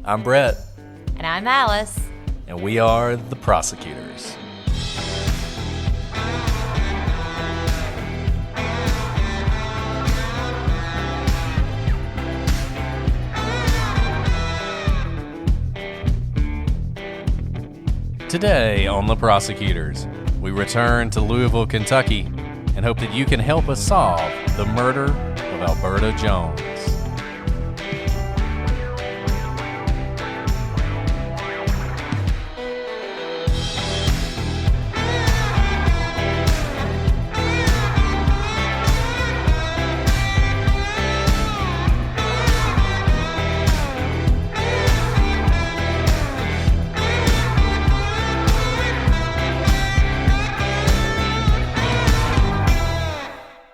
I'm Brett. And I'm Alice. And we are the Prosecutors. Today on The Prosecutors, we return to Louisville, Kentucky, and hope that you can help us solve the murder of Alberta Jones.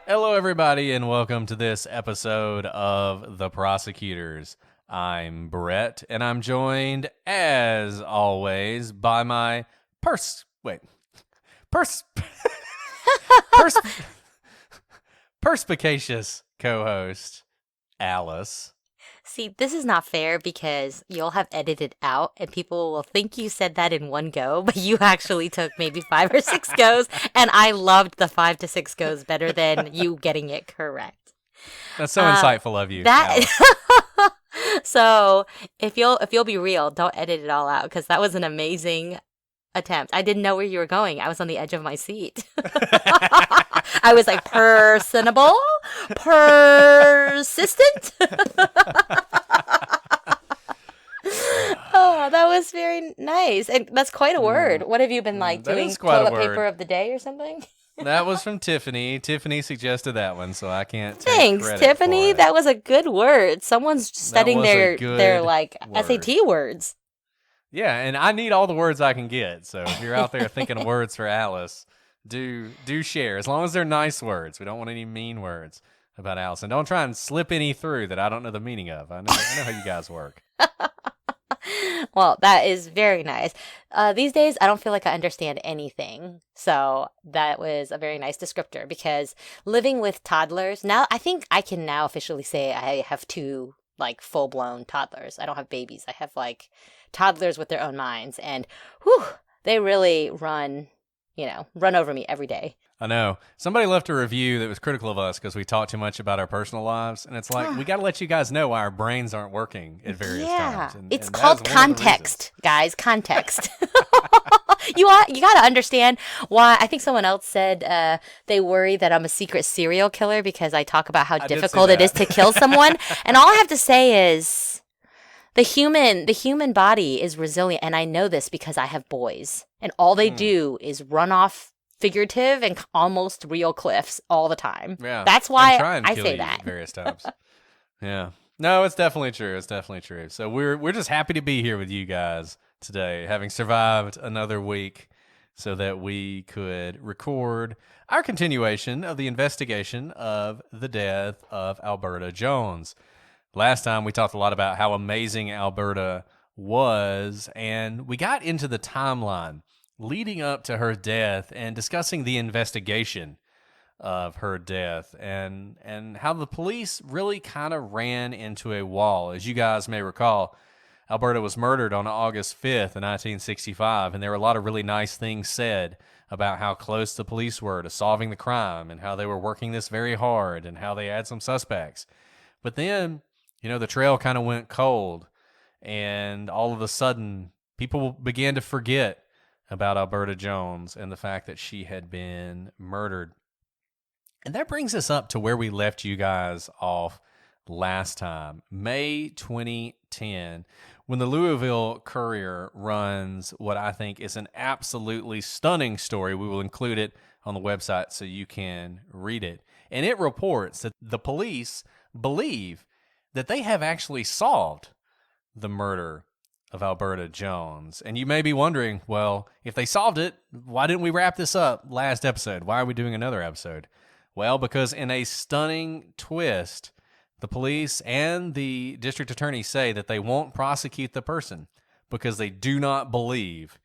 Hello, everybody, and welcome to this episode of The Prosecutors. I'm Brett, and I'm joined, as always, by my perspicacious co-host, Alice. See, this is not fair because you'll have edited out and people will think you said that in one go, but you actually took maybe 5 or 6 goes, and I loved the 5 to 6 goes better than you getting it correct. That's so insightful of you. So if you'll be real, don't edit it all out because that was an amazing attempt. I didn't know where you were going. I was on the edge of my seat. I was like, personable, persistent. Oh, that was very nice. And that's quite a word. What have you been like doing? Toilet paper of the day or something? That was from Tiffany. Tiffany suggested that one, so I can't take Thanks, credit Tiffany. for it. That was a good word. Someone's studying their like word. SAT words. Yeah, and I need all the words I can get. So if you're out there thinking of words for Alice, do share. As long as they're nice words. We don't want any mean words about Alice. And don't try and slip any through that I don't know the meaning of. I know how you guys work. Well, that is very nice. These days, I don't feel like I understand anything. So that was a very nice descriptor because living with toddlers, now I think I can now officially say I have 2 like full-blown toddlers. I don't have babies. I have like toddlers with their own minds, and they really run over me every day. I know. Somebody left a review that was critical of us because we talk too much about our personal lives, and it's like, we got to let you guys know why our brains aren't working at various times. It's called context, guys, context. You got to understand why. I think someone else said they worry that I'm a secret serial killer because I talk about how difficult it is to kill someone, and all I have to say is the human body is resilient, and I know this because I have boys, and all they do is run off figurative and almost real cliffs all the time. Yeah, that's why I say that various times. Yeah, no, it's definitely true. It's definitely true. So we're just happy to be here with you guys today, having survived another week, so that we could record our continuation of the investigation of the death of Alberta Jones. Last time we talked a lot about how amazing Alberta was, and we got into the timeline leading up to her death and discussing the investigation of her death and how the police really kind of ran into a wall. As you guys may recall, Alberta was murdered on August 5th in 1965, and there were a lot of really nice things said about how close the police were to solving the crime and how they were working this very hard and how they had some suspects. But then, the trail kind of went cold, and all of a sudden, people began to forget about Alberta Jones and the fact that she had been murdered. And that brings us up to where we left you guys off last time, May 2010, when the Louisville Courier runs what I think is an absolutely stunning story. We will include it on the website so you can read it. And it reports that the police believe that they have actually solved the murder of Alberta Jones. And you may be wondering, well, if they solved it, why didn't we wrap this up last episode? Why are we doing another episode? Well, because in a stunning twist, the police and the district attorney say that they won't prosecute the person because they do not believe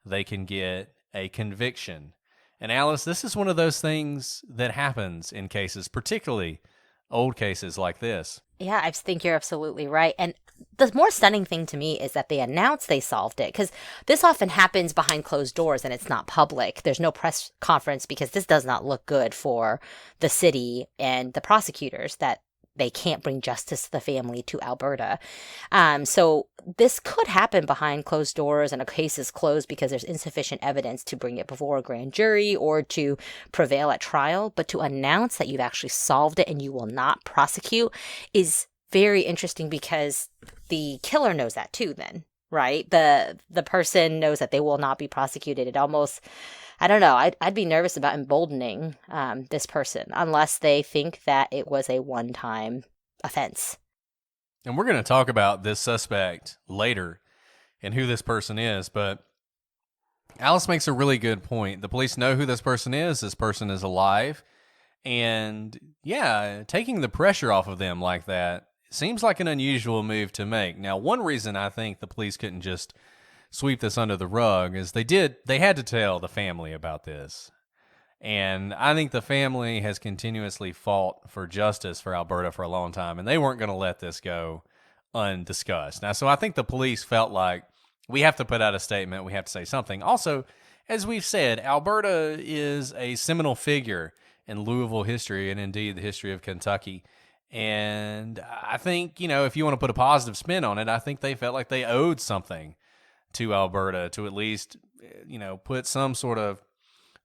they can get a conviction. And Alice, this is one of those things that happens in cases, particularly old cases like this. Yeah, I think you're absolutely right. And the more stunning thing to me is that they announced they solved it, because this often happens behind closed doors and it's not public. There's no press conference because this does not look good for the city and the prosecutors that they can't bring justice to the family to Alberta. So this could happen behind closed doors and a case is closed because there's insufficient evidence to bring it before a grand jury or to prevail at trial. But to announce that you've actually solved it and you will not prosecute is very interesting, because the killer knows that too then, right? The person knows that they will not be prosecuted. It almost, I don't know, I'd be nervous about emboldening this person unless they think that it was a one-time offense. And we're going to talk about this suspect later and who this person is, but Alice makes a really good point. The police know who this person is. This person is alive. And yeah, taking the pressure off of them like that seems like an unusual move to make. Now, one reason I think the police couldn't just sweep this under the rug is they had to tell the family about this. And I think the family has continuously fought for justice for Alberta for a long time, and they weren't going to let this go undiscussed. Now, so I think the police felt like we have to put out a statement, we have to say something. Also, as we've said, Alberta is a seminal figure in Louisville history and indeed the history of Kentucky. And I think, if you want to put a positive spin on it, I think they felt like they owed something to Alberta to at least, put some sort of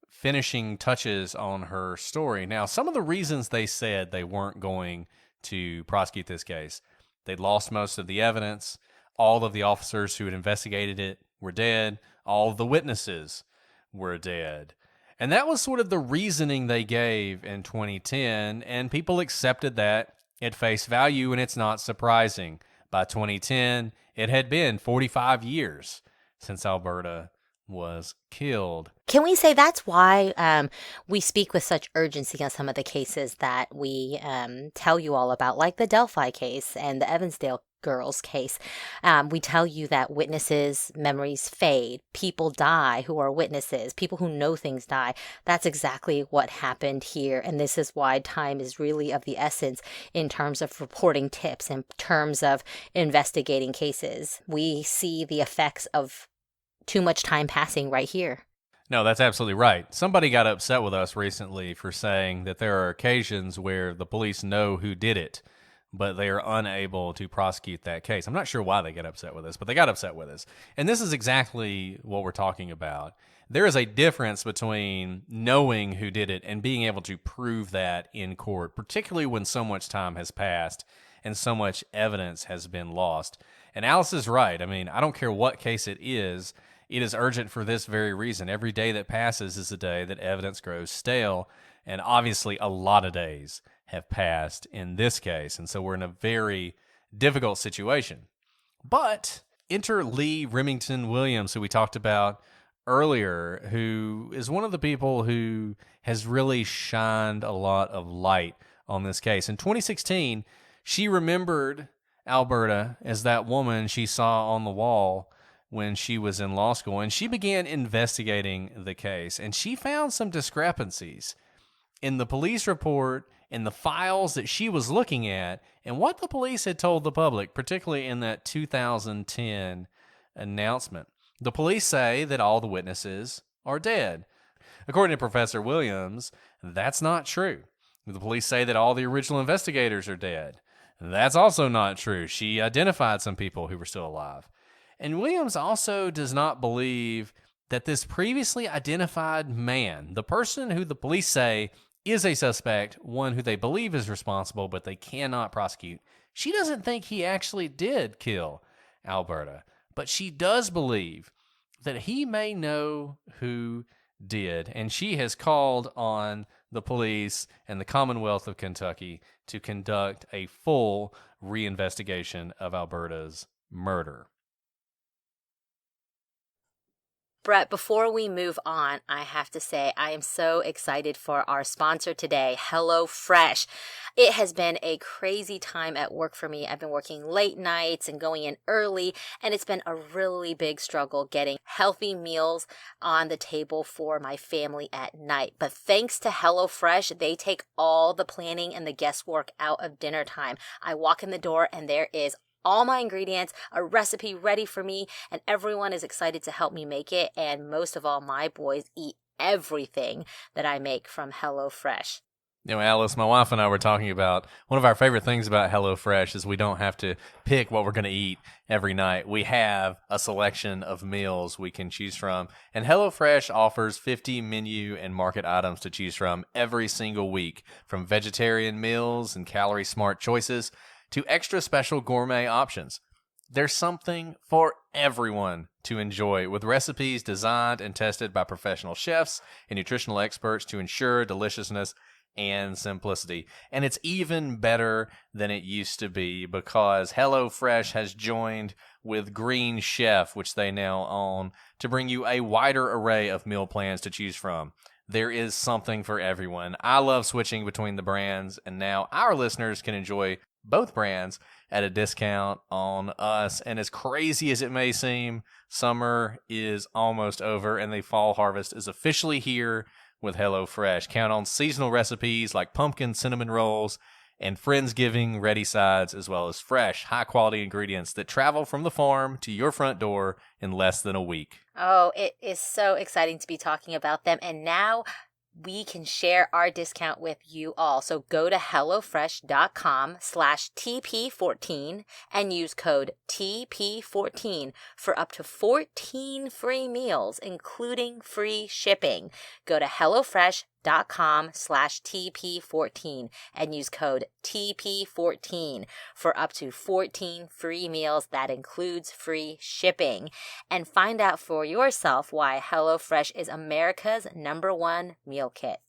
finishing touches on her story. Now, some of the reasons they said they weren't going to prosecute this case: they'd lost most of the evidence, all of the officers who had investigated it were dead, all of the witnesses were dead. And that was sort of the reasoning they gave in 2010, and people accepted that at face value, and it's not surprising. By 2010, it had been 45 years since Alberta was killed. Can we say that's why we speak with such urgency on some of the cases that we tell you all about, like the Delphi case and the Evansdale girls case? We tell you that witnesses' memories fade, people die who are witnesses, people who know things die. That's exactly what happened here, and this is why time is really of the essence in terms of reporting tips, in terms of investigating cases. We see the effects of too much time passing right here. No, that's absolutely right. Somebody got upset with us recently for saying that there are occasions where the police know who did it, but they are unable to prosecute that case. I'm not sure why they get upset with us, but they got upset with us. And this is exactly what we're talking about. There is a difference between knowing who did it and being able to prove that in court, particularly when so much time has passed and so much evidence has been lost. And Alice is right. I mean, I don't care what case it is urgent for this very reason. Every day that passes is a day that evidence grows stale, and obviously a lot of days have passed in this case, and so we're in a very difficult situation. But enter Lee Remington Williams, who we talked about earlier, who is one of the people who has really shined a lot of light on this case. In 2016, she remembered Alberta as that woman she saw on the wall when she was in law school, and she began investigating the case, and she found some discrepancies in the police report, in the files that she was looking at, and what the police had told the public, particularly in that 2010 announcement. The police say that all the witnesses are dead. According to Professor Williams, that's not true. The police say that all the original investigators are dead. That's also not true. She identified some people who were still alive. And Williams also does not believe that this previously identified man, the person who the police say is a suspect, one who they believe is responsible but they cannot prosecute, she doesn't think he actually did kill Alberta. But she does believe that he may know who did. And she has called on the police and the Commonwealth of Kentucky to conduct a full reinvestigation of Alberta's murder. Brett, before we move on, I have to say I am so excited for our sponsor today, HelloFresh. It has been a crazy time at work for me. I've been working late nights and going in early, and it's been a really big struggle getting healthy meals on the table for my family at night. But thanks to HelloFresh, they take all the planning and the guesswork out of dinner time. I walk in the door and there is all my ingredients, a recipe ready for me, and everyone is excited to help me make it. And most of all, my boys eat everything that I make from HelloFresh. You know, Alice, my wife and I were talking about one of our favorite things about HelloFresh is we don't have to pick what we're going to eat every night. We have a selection of meals we can choose from, and HelloFresh offers 50 menu and market items to choose from every single week, from vegetarian meals and calorie-smart choices to extra special gourmet options. There's something for everyone to enjoy, with recipes designed and tested by professional chefs and nutritional experts to ensure deliciousness and simplicity. And it's even better than it used to be because HelloFresh has joined with Green Chef, which they now own, to bring you a wider array of meal plans to choose from. There is something for everyone. I love switching between the brands, and now our listeners can enjoy both brands at a discount on us. And as crazy as it may seem, summer is almost over and the fall harvest is officially here with HelloFresh. Count on seasonal recipes like pumpkin cinnamon rolls and Friendsgiving ready sides, as well as fresh, high-quality ingredients that travel from the farm to your front door in less than a week. Oh, it is so exciting to be talking about them. And now we can share our discount with you all. So go to HelloFresh.com/TP14 and use code TP14 for up to 14 free meals, including free shipping. Go to HelloFresh.com/TP14 and use code TP14 for up to 14 free meals. That includes free shipping. And find out for yourself why HelloFresh is America's #1 meal kit.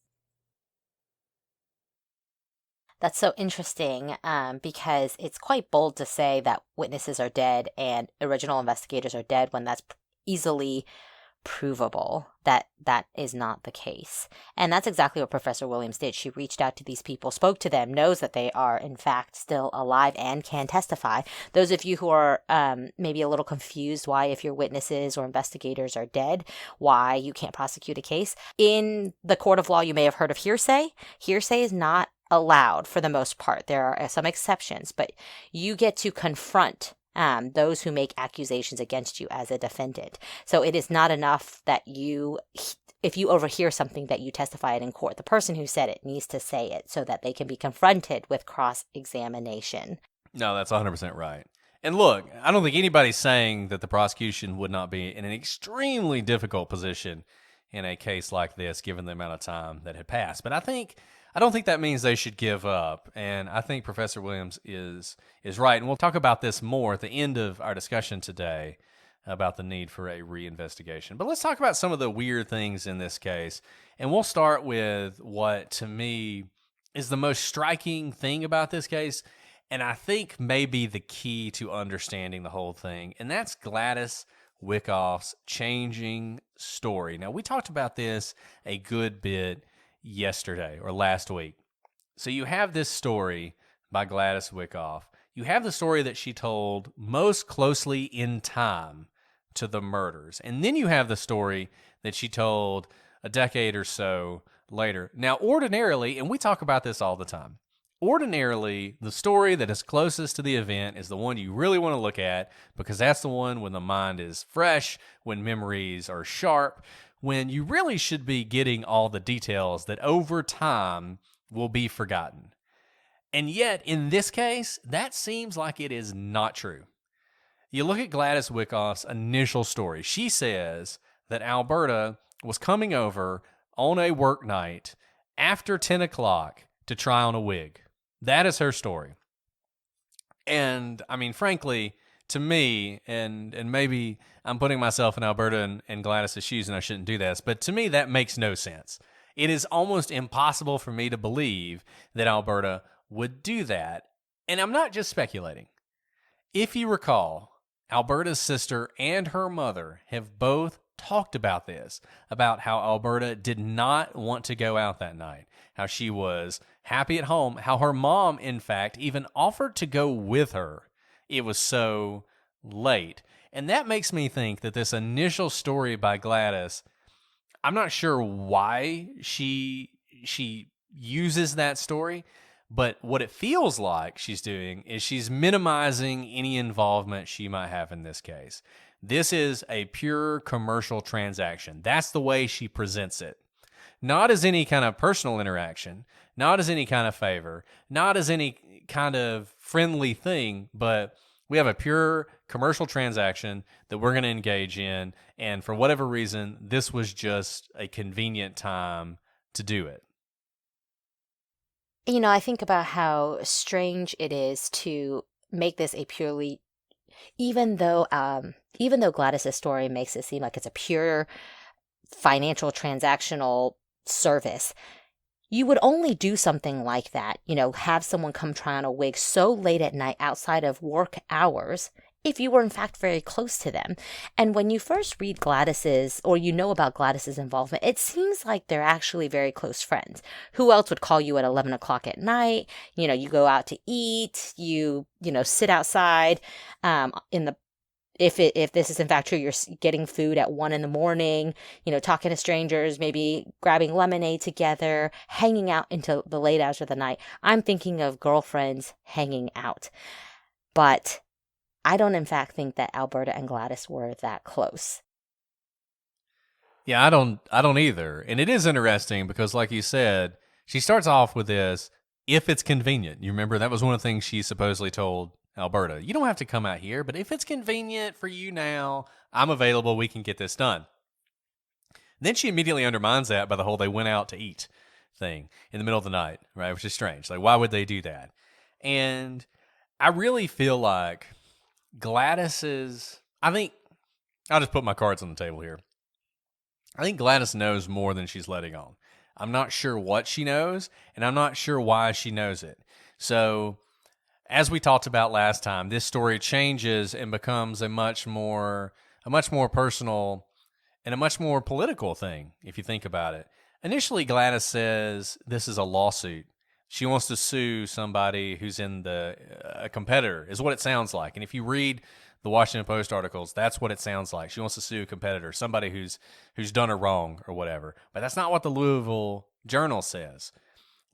That's so interesting because it's quite bold to say that witnesses are dead and original investigators are dead when that's easily provable that that is not the case. And that's exactly what Professor Williams did. She reached out to these people, spoke to them, knows that they are in fact still alive and can testify. Those of you who are maybe a little confused why, if your witnesses or investigators are dead, why you can't prosecute a case. In the court of law, you may have heard of hearsay. Hearsay is not allowed for the most part. There are some exceptions, but you get to confront those who make accusations against you as a defendant. So it is not enough that if you overhear something, that you testify it in court. The person who said it needs to say it so that they can be confronted with cross-examination. No, that's 100% right. And look, I don't think anybody's saying that the prosecution would not be in an extremely difficult position in a case like this, given the amount of time that had passed. But I don't think that means they should give up. And I think Professor Williams is right. And we'll talk about this more at the end of our discussion today about the need for a reinvestigation. But let's talk about some of the weird things in this case. And we'll start with what, to me, is the most striking thing about this case, and I think maybe the key to understanding the whole thing, and that's Gladys Wikoff's changing story. Now, we talked about this a good bit yesterday or last week. So you have this story by Gladys Wikoff. You have the story that she told most closely in time to the murders. And then you have the story that she told a decade or so later. Now, ordinarily, and we talk about this all the time, ordinarily, the story that is closest to the event is the one you really want to look at because that's the one when the mind is fresh, when memories are sharp, when you really should be getting all the details that over time will be forgotten. And yet, in this case, that seems like it is not true. You look at Gladys Wikoff's initial story. She says that Alberta was coming over on a work night after 10 o'clock to try on a wig. That is her story. And, I mean, frankly, to me, and maybe I'm putting myself in Alberta and Gladys' shoes and I shouldn't do this, but to me that makes no sense. It is almost impossible for me to believe that Alberta would do that. And I'm not just speculating. If you recall, Alberta's sister and her mother have both talked about this, about how Alberta did not want to go out that night, how she was happy at home, how her mom, in fact, even offered to go with her. It was so late. And that makes me think that this initial story by Gladys, I'm not sure why she uses that story, but what it feels like she's doing is she's minimizing any involvement she might have in this case. This is a pure commercial transaction. That's the way she presents it. Not as any kind of personal interaction, not as any kind of favor, not as any kind of friendly thing, but we have a pure commercial transaction that we're going to engage in, and for whatever reason, this was just a convenient time to do it. You know, I think about how strange it is to make this a purely, even though Gladys's story makes it seem like it's a pure financial transactional service, you would only do something like that, you know, have someone come try on a wig so late at night outside of work hours, if you were in fact very close to them. And when you first read Gladys's, or you know about Gladys's involvement, it seems like they're actually very close friends. Who else would call you at 11 o'clock at night? You know, you go out to eat, you sit outside if this is in fact true, you're getting food at 1 a.m, talking to strangers, maybe grabbing lemonade together, hanging out into the late hours of the night. I'm thinking of girlfriends hanging out. But I don't in fact think that Alberta and Gladys were that close. Yeah, I don't either. And it is interesting because, like you said, she starts off with this, if it's convenient. You remember that was one of the things she supposedly told Alberta. You don't have to come out here, but if it's convenient for you now, I'm available. We can get this done. Then she immediately undermines that by the whole they went out to eat thing in the middle of the night, right? Which is strange. Like, why would they do that? And I really feel like I think, I'll just put my cards on the table here. I think Gladys knows more than she's letting on. I'm not sure what she knows, and I'm not sure why she knows it. So, as we talked about last time, this story changes and becomes a much more personal and a much more political thing, if you think about it. Initially, Gladys says this is a lawsuit. She wants to sue somebody who's a competitor, is what it sounds like. And if you read the Washington Post articles, that's what it sounds like. She wants to sue a competitor, somebody who's done her wrong or whatever. But that's not what the Louisville Journal says.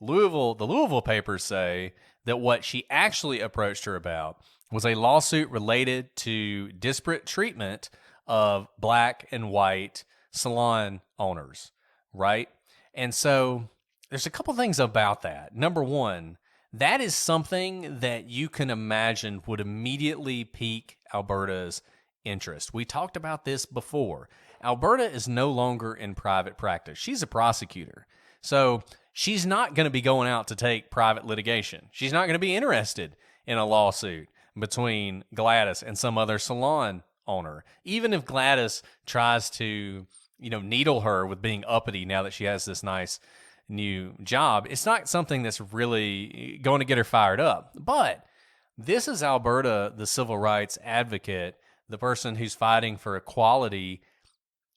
The Louisville papers say that what she actually approached her about was a lawsuit related to disparate treatment of black and white salon owners, right? And so there's a couple things about that. Number one, that is something that you can imagine would immediately pique Alberta's interest. We talked about this before. Alberta is no longer in private practice. She's a prosecutor. So she's not going to be going out to take private litigation. She's not going to be interested in a lawsuit between Gladys and some other salon owner. Even if Gladys tries to, needle her with being uppity now that she has this nice new job, it's not something that's really going to get her fired up. But this is Alberta, the civil rights advocate, the person who's fighting for equality.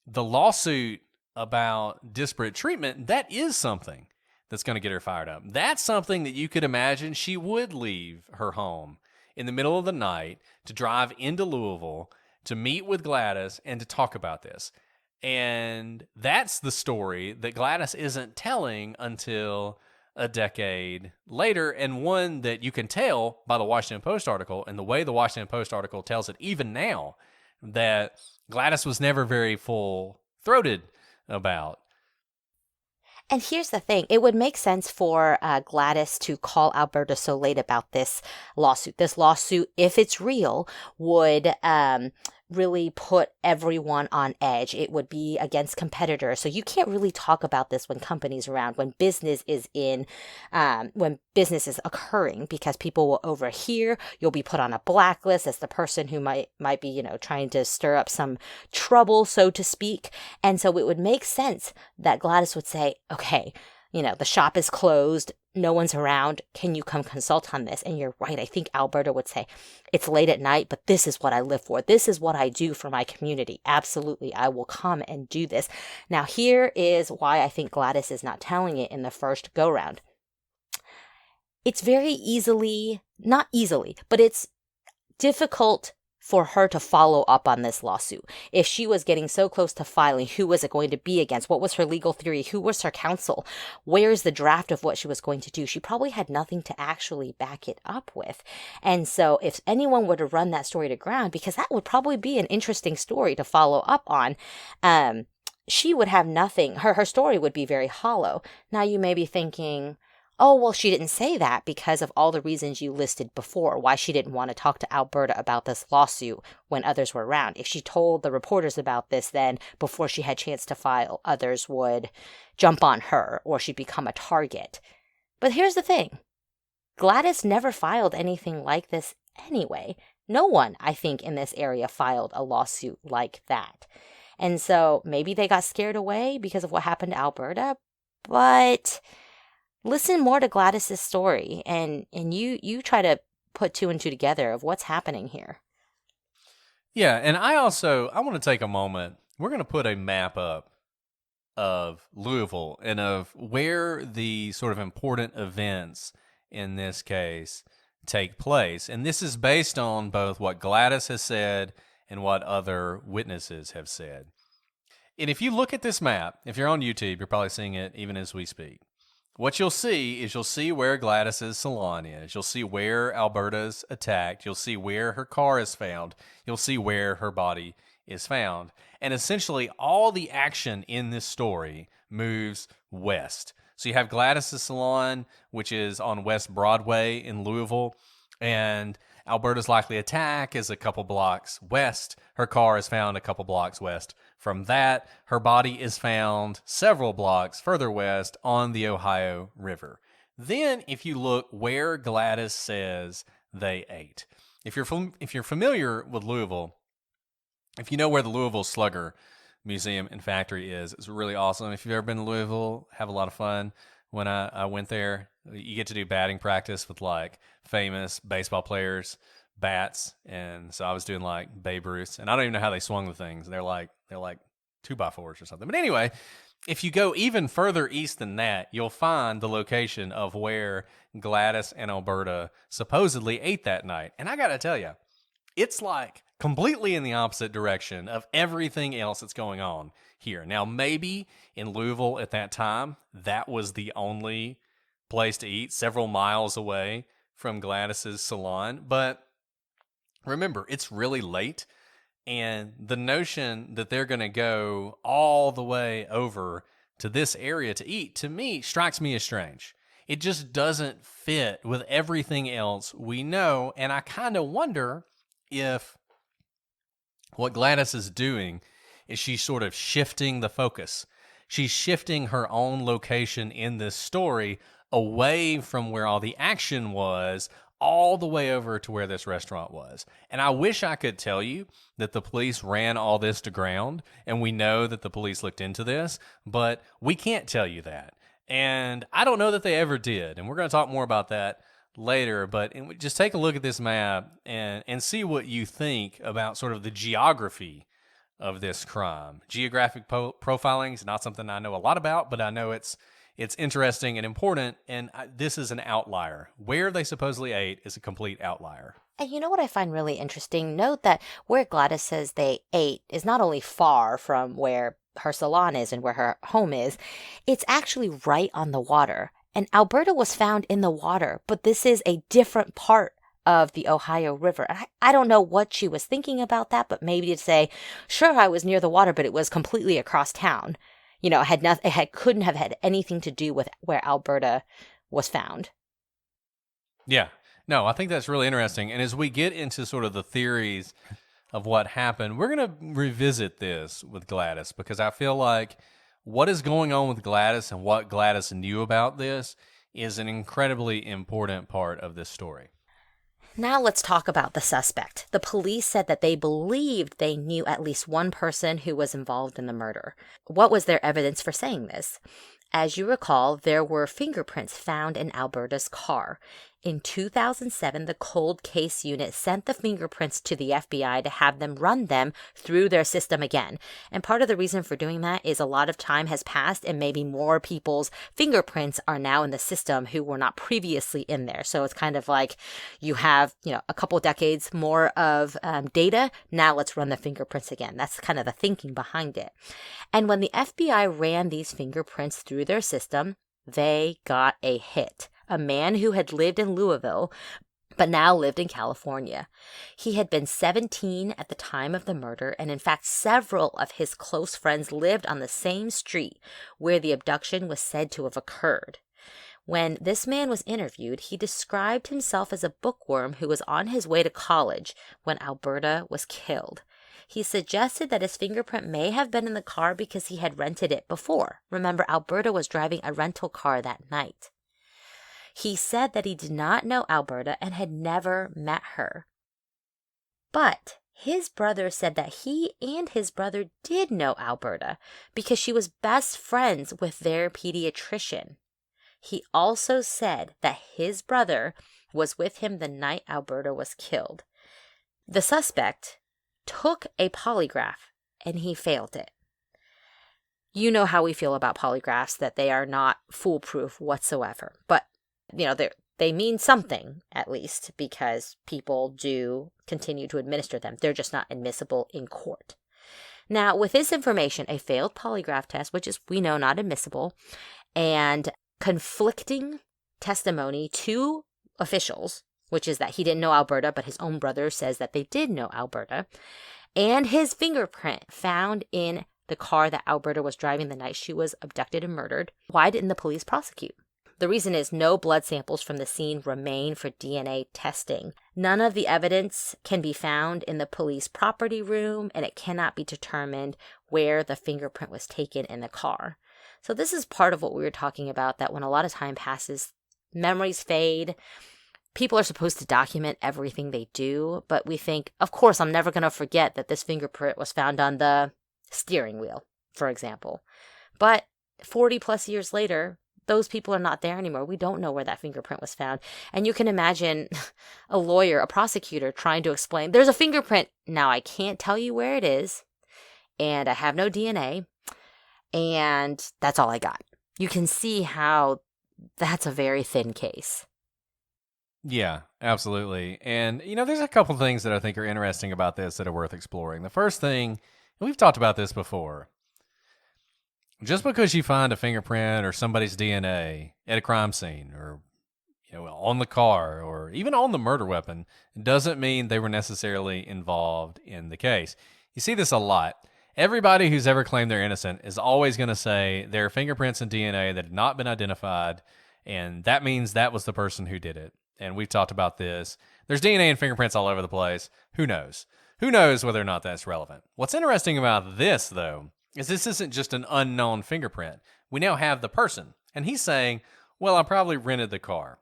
The lawsuit about disparate treatment, that is something that's going to get her fired up. That's something that you could imagine she would leave her home in the middle of the night to drive into Louisville to meet with Gladys and to talk about this. And that's the story that Gladys isn't telling until a decade later, and one that you can tell by the Washington Post article and the way the Washington Post article tells it even now, that Gladys was never very full-throated about. And here's the thing. It would make sense for Gladys to call Alberta so late about this lawsuit. This lawsuit, if it's real, would really put everyone on edge. It would be against competitors. So you can't really talk about this when companies around, when business is when business is occurring, because people will overhear. You'll be put on a blacklist as the person who might be, trying to stir up some trouble, so to speak. And so it would make sense that Gladys would say, okay, the shop is closed, no one's around, can you come consult on this? And you're right, I think Alberta would say, it's late at night, but this is what I live for. This is what I do for my community. Absolutely, I will come and do this. Now, here is why I think Gladys is not telling it in the first go-round. It's very not easily, but it's difficult for her to follow up on this lawsuit. If she was getting so close to filing, who was it going to be against? What was her legal theory? Who was her counsel? Where's the draft of what she was going to do? She probably had nothing to actually back it up with. And so if anyone were to run that story to ground, because that would probably be an interesting story to follow up on, she would have nothing. Her story would be very hollow. Now you may be thinking, oh, well, she didn't say that because of all the reasons you listed before, why she didn't want to talk to Alberta about this lawsuit when others were around. If she told the reporters about this, then before she had a chance to file, others would jump on her or she'd become a target. But here's the thing. Gladys never filed anything like this anyway. No one, I think, in this area filed a lawsuit like that. And so maybe they got scared away because of what happened to Alberta, but listen more to Gladys's story, and you try to put two and two together of what's happening here. Yeah, and I want to take a moment. We're going to put a map up of Louisville and of where the sort of important events in this case take place. And this is based on both what Gladys has said and what other witnesses have said. And if you look at this map, if you're on YouTube, you're probably seeing it even as we speak. What you'll see where Gladys's salon is. You'll see where Alberta's attacked. You'll see where her car is found. You'll see where her body is found. And essentially, all the action in this story moves west. So you have Gladys's salon, which is on West Broadway in Louisville, and Alberta's likely attack is a couple blocks west. Her car is found a couple blocks west. From that, her body is found several blocks further west on the Ohio River. Then, if you look where Gladys says they ate, if you're familiar with Louisville, if you know where the Louisville Slugger Museum and Factory is, it's really awesome. If you've ever been to Louisville, have a lot of fun. When I went there, you get to do batting practice with like famous baseball players, bats, and so I was doing like Babe Ruth, and I don't even know how they swung the things. They're like 2x4s or something. But anyway, if you go even further east than that, you'll find the location of where Gladys and Alberta supposedly ate that night. And I got to tell you, it's like completely in the opposite direction of everything else that's going on here. Now, maybe in Louisville at that time, that was the only place to eat several miles away from Gladys's salon. But remember, it's really late. And the notion that they're going to go all the way over to this area to eat, to me, strikes me as strange. It just doesn't fit with everything else we know. And I kind of wonder if what Gladys is doing is she's sort of shifting the focus. She's shifting her own location in this story away from where all the action was, all the way over to where this restaurant was. And I wish I could tell you that the police ran all this to ground, and we know that the police looked into this, but we can't tell you that. And I don't know that they ever did, and we're going to talk more about that later, but just take a look at this map and see what you think about sort of the geography of this crime. Geographic profiling is not something I know a lot about, but I know it's interesting and important, and this is an outlier. Where they supposedly ate is a complete outlier. And you know what I find really interesting? Note that where Gladys says they ate is not only far from where her salon is and where her home is, it's actually right on the water. And Alberta was found in the water, but this is a different part of the Ohio River. I don't know what she was thinking about that, but maybe to say, sure, I was near the water, but it was completely across town. You know, couldn't have had anything to do with where Alberta was found. Yeah. No, I think that's really interesting. And as we get into sort of the theories of what happened, we're going to revisit this with Gladys, because I feel like what is going on with Gladys and what Gladys knew about this is an incredibly important part of this story. Now let's talk about the suspect. The police said that they believed they knew at least one person who was involved in the murder. What was their evidence for saying this? As you recall, there were fingerprints found in Alberta's car. In 2007, the Cold Case Unit sent the fingerprints to the FBI to have them run them through their system again. And part of the reason for doing that is a lot of time has passed and maybe more people's fingerprints are now in the system who were not previously in there. So it's kind of like you have, a couple decades more of data. Now let's run the fingerprints again. That's kind of the thinking behind it. And when the FBI ran these fingerprints through their system, they got a hit. A man who had lived in Louisville, but now lived in California. He had been 17 at the time of the murder, and in fact, several of his close friends lived on the same street where the abduction was said to have occurred. When this man was interviewed, he described himself as a bookworm who was on his way to college when Alberta was killed. He suggested that his fingerprint may have been in the car because he had rented it before. Remember, Alberta was driving a rental car that night. He said that he did not know Alberta and had never met her. But his brother said that he and his brother did know Alberta because she was best friends with their pediatrician. He also said that his brother was with him the night Alberta was killed. The suspect took a polygraph and he failed it. You know how we feel about polygraphs, that they are not foolproof whatsoever. But they mean something, at least, because people do continue to administer them. They're just not admissible in court. Now, with this information, a failed polygraph test, which is, we know, not admissible, and conflicting testimony to officials, which is that he didn't know Alberta, but his own brother says that they did know Alberta, and his fingerprint found in the car that Alberta was driving the night she was abducted and murdered, why didn't the police prosecute? The reason is no blood samples from the scene remain for DNA testing. None of the evidence can be found in the police property room, and it cannot be determined where the fingerprint was taken in the car. So this is part of what we were talking about, that when a lot of time passes, memories fade. People are supposed to document everything they do, but we think, of course, I'm never going to forget that this fingerprint was found on the steering wheel, for example. But 40 plus years later, those people are not there anymore. We don't know where that fingerprint was found. And you can imagine a lawyer, a prosecutor, trying to explain, there's a fingerprint. Now, I can't tell you where it is, and I have no DNA, and that's all I got. You can see how that's a very thin case. Yeah, absolutely. And, there's a couple things that I think are interesting about this that are worth exploring. The first thing, and we've talked about this before, just because you find a fingerprint or somebody's DNA at a crime scene or on the car or even on the murder weapon doesn't mean they were necessarily involved in the case. You see this a lot. Everybody who's ever claimed they're innocent is always going to say there are fingerprints and DNA that have not been identified, and that means that was the person who did it. And we've talked about this. There's DNA and fingerprints all over the place. Who knows? Who knows whether or not that's relevant? What's interesting about this, though, is this isn't just an unknown fingerprint. We now have the person. And he's saying, well, I probably rented the car.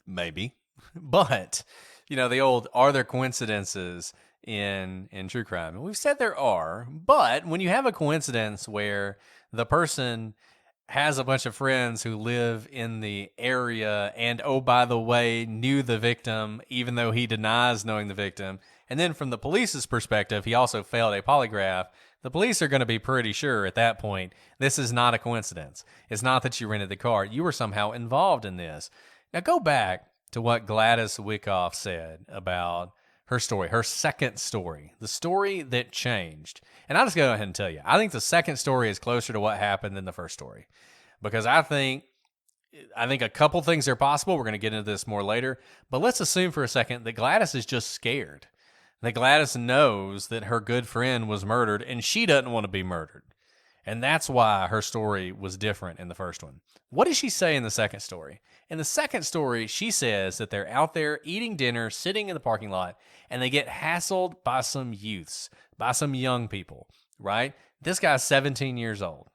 Maybe. But, the old, are there coincidences in true crime? And we've said there are. But when you have a coincidence where the person has a bunch of friends who live in the area and, oh, by the way, knew the victim, even though he denies knowing the victim, and then from the police's perspective, he also failed a polygraph, the police are going to be pretty sure at that point, this is not a coincidence. It's not that you rented the car. You were somehow involved in this. Now go back to what Gladys Wikoff said about her story, her second story, the story that changed. And I'll just go ahead and tell you, I think the second story is closer to what happened than the first story. Because I think a couple things are possible. We're going to get into this more later. But let's assume for a second that Gladys is just scared. That Gladys knows that her good friend was murdered and she doesn't want to be murdered. And that's why her story was different in the first one. What does she say in the second story? In the second story, she says that they're out there eating dinner, sitting in the parking lot, and they get hassled by some youths, by some young people, right? This guy's 17 years old.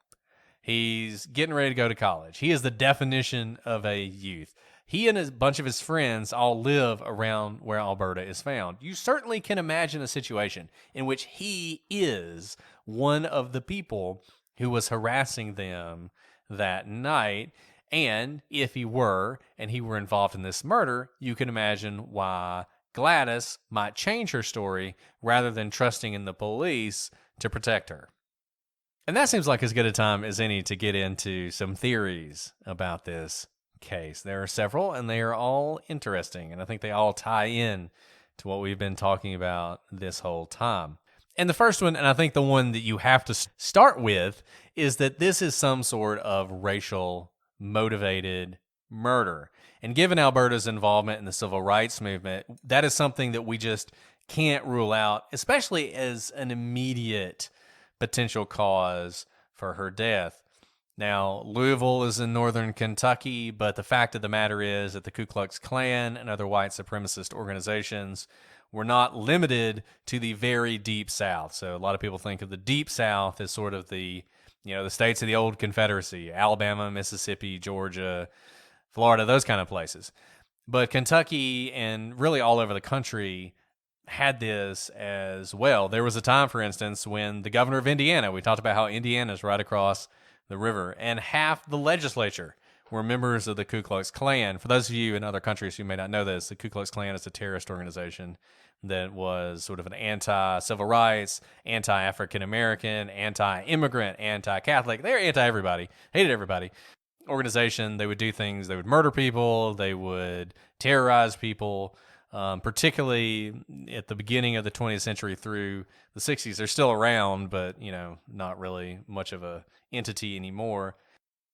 He's getting ready to go to college. He is the definition of a youth. He and a bunch of his friends all live around where Alberta is found. You certainly can imagine a situation in which he is one of the people who was harassing them that night. And if he were, and he were involved in this murder, you can imagine why Gladys might change her story rather than trusting in the police to protect her. And that seems like as good a time as any to get into some theories about this case. There are several, and they are all interesting, and I think they all tie in to what we've been talking about this whole time. And the first one, and I think the one that you have to start with, is that this is some sort of racial motivated murder. And given Alberta's involvement in the civil rights movement, that is something that we just can't rule out, especially as an immediate potential cause for her death. Now, Louisville is in northern Kentucky, but the fact of the matter is that the Ku Klux Klan and other white supremacist organizations were not limited to the very deep South. So a lot of people think of the deep South as sort of the states of the old Confederacy, Alabama, Mississippi, Georgia, Florida, those kind of places. But Kentucky and really all over the country had this as well. There was a time, for instance, when the governor of Indiana, we talked about how Indiana is right across the river, and half the legislature were members of the Ku Klux Klan. For those of you in other countries who may not know this, the Ku Klux Klan is a terrorist organization that was sort of an anti-civil rights, anti-African American, anti-immigrant, anti-Catholic. They're anti-everybody, hated everybody. Organization, they would do things, they would murder people, they would terrorize people, particularly at the beginning of the 20th century through the 60s. They're still around, but, not really much of a entity anymore.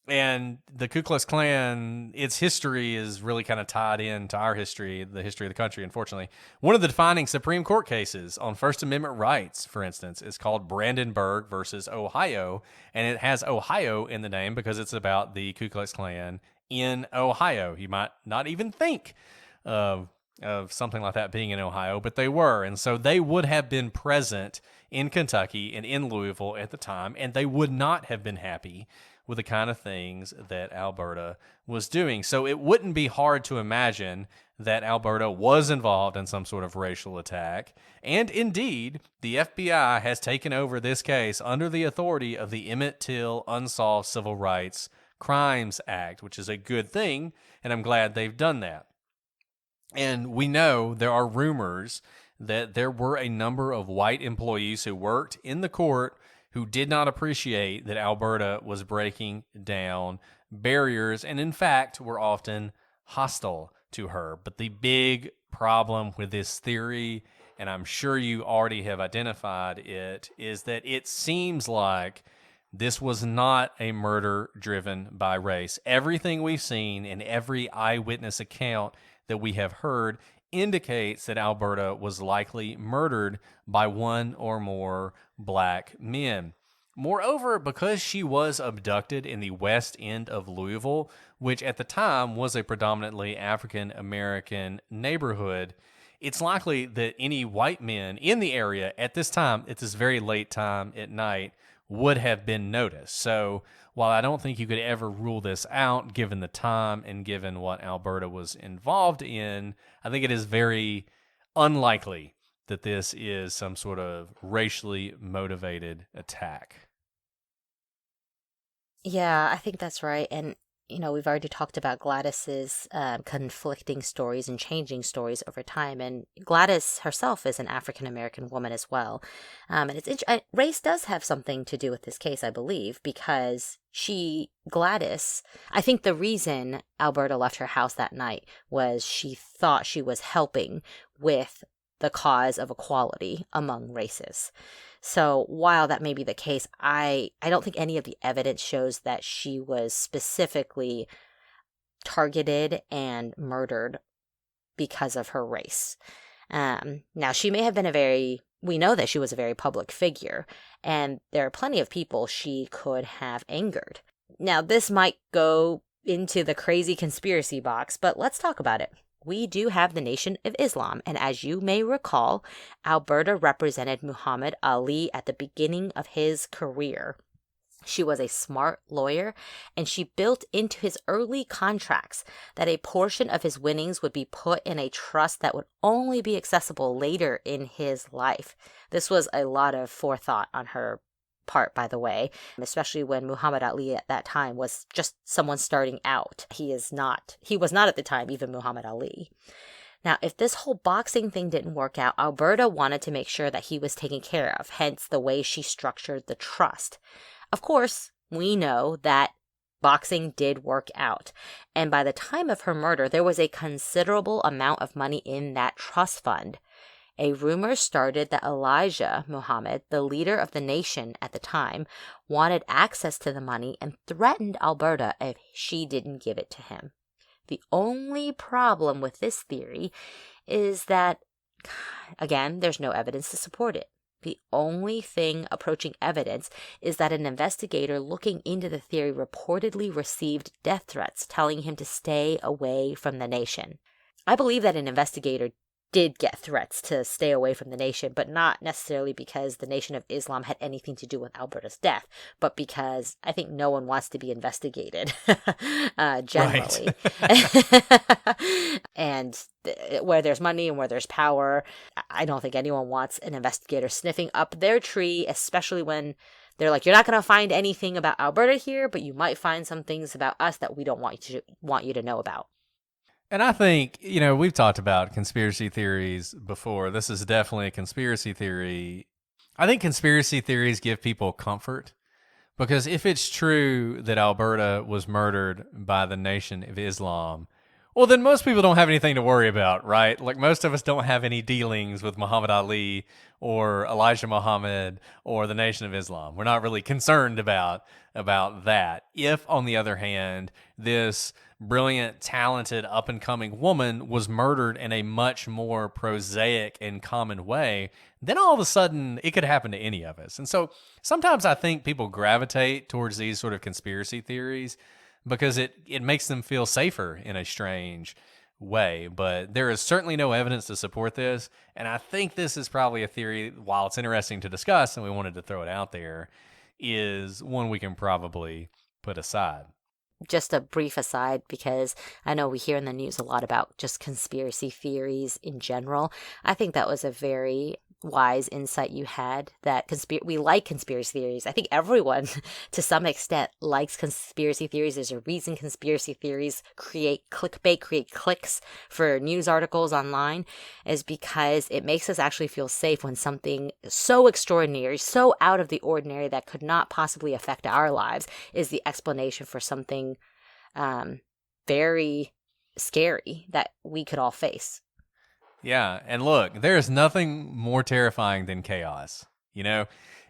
And the Ku Klux Klan, its history is really kind of tied into our history, the history of the country, unfortunately. One of the defining Supreme Court cases on First Amendment rights, for instance, is called Brandenburg versus Ohio. And it has Ohio in the name because it's about the Ku Klux Klan in Ohio. You might not even think of something like that being in Ohio, but they were. And so they would have been present in Kentucky and in Louisville at the time, and they would not have been happy with the kind of things that Alberta was doing. So it wouldn't be hard to imagine that Alberta was involved in some sort of racial attack. And indeed, the FBI has taken over this case under the authority of the Emmett Till Unsolved Civil Rights Crimes Act, which is a good thing, and I'm glad they've done that. And we know there are rumors that there were a number of white employees who worked in the court who did not appreciate that Alberta was breaking down barriers and, in fact, were often hostile to her. But the big problem with this theory, and I'm sure you already have identified it, is that it seems like this was not a murder driven by race. Everything we've seen and every eyewitness account that we have heard indicates that Alberta was likely murdered by one or more black men. Moreover, because she was abducted in the west end of Louisville, which at the time was a predominantly African American neighborhood, it's likely that any white men in the area at this time, at this very late time at night, would have been noticed. So while I don't think you could ever rule this out, given the time and given what Alberta was involved in, I think it is very unlikely that this is some sort of racially motivated attack. Yeah, I think that's right. And, we've already talked about Gladys's conflicting stories and changing stories over time. And Gladys herself is an African-American woman as well. And race does have something to do with this case, I believe, because Gladys, I think the reason Alberta left her house that night was she thought she was helping with the cause of equality among races. So while that may be the case, I don't think any of the evidence shows that she was specifically targeted and murdered because of her race. Now, she may have been we know that she was a very public figure, and there are plenty of people she could have angered. Now, this might go into the crazy conspiracy box, but let's talk about it. We do have the Nation of Islam, and as you may recall, Alberta represented Muhammad Ali at the beginning of his career. She was a smart lawyer, and she built into his early contracts that a portion of his winnings would be put in a trust that would only be accessible later in his life. This was a lot of forethought on her part, by the way, especially when Muhammad Ali at that time was just someone starting out. He was not at the time even Muhammad Ali. Now, if this whole boxing thing didn't work out, Alberta wanted to make sure that he was taken care of, hence the way she structured the trust. Of course, we know that boxing did work out, and by the time of her murder, there was a considerable amount of money in that trust fund. A rumor started that Elijah Muhammad, the leader of the nation at the time, wanted access to the money and threatened Alberta if she didn't give it to him. The only problem with this theory is that, again, there's no evidence to support it. The only thing approaching evidence is that an investigator looking into the theory reportedly received death threats telling him to stay away from the nation. I believe that an investigator did get threats to stay away from the nation, but not necessarily because the Nation of Islam had anything to do with Alberta's death, but because I think no one wants to be investigated, generally. And where there's money and where there's power, I don't think anyone wants an investigator sniffing up their tree, especially when they're like, you're not going to find anything about Alberta here, but you might find some things about us that we don't want you to know about. And I think, we've talked about conspiracy theories before. This is definitely a conspiracy theory. I think conspiracy theories give people comfort because if it's true that Alberta was murdered by the Nation of Islam, well, then most people don't have anything to worry about, right? Like most of us don't have any dealings with Muhammad Ali or Elijah Muhammad or the Nation of Islam. We're not really concerned about that. If, on the other hand, this brilliant, talented, up-and-coming woman was murdered in a much more prosaic and common way, then all of a sudden it could happen to any of us. And so sometimes I think people gravitate towards these sort of conspiracy theories because it makes them feel safer in a strange way. But there is certainly no evidence to support this. And I think this is probably a theory, while it's interesting to discuss and we wanted to throw it out there, is one we can probably put aside. Just a brief aside, because I know we hear in the news a lot about just conspiracy theories in general. I think that was a very wise insight you had, that we like conspiracy theories. I think everyone, to some extent, likes conspiracy theories. There's a reason conspiracy theories create clickbait, create clicks for news articles online, is because it makes us actually feel safe when something so extraordinary, so out of the ordinary that could not possibly affect our lives is the explanation for something very scary that we could all face. Yeah, and look, there is nothing more terrifying than chaos.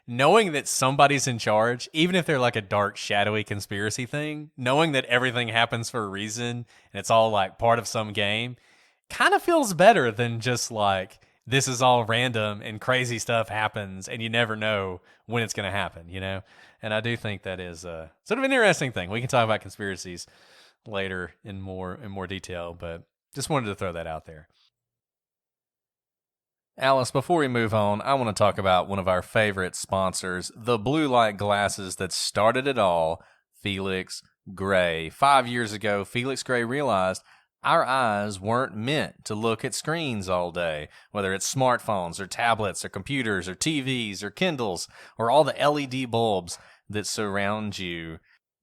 Knowing that somebody's in charge, even if they're like a dark, shadowy conspiracy thing, knowing that everything happens for a reason and it's all like part of some game, kind of feels better than just like, this is all random and crazy stuff happens and you never know when it's going to happen, And I do think that is sort of an interesting thing. We can talk about conspiracies later in more detail, but just wanted to throw that out there. Alice, before we move on, I want to talk about one of our favorite sponsors, the blue light glasses that started it all, Felix Gray. 5 years ago, Felix Gray realized our eyes weren't meant to look at screens all day, whether it's smartphones or tablets or computers or TVs or Kindles or all the LED bulbs that surround you.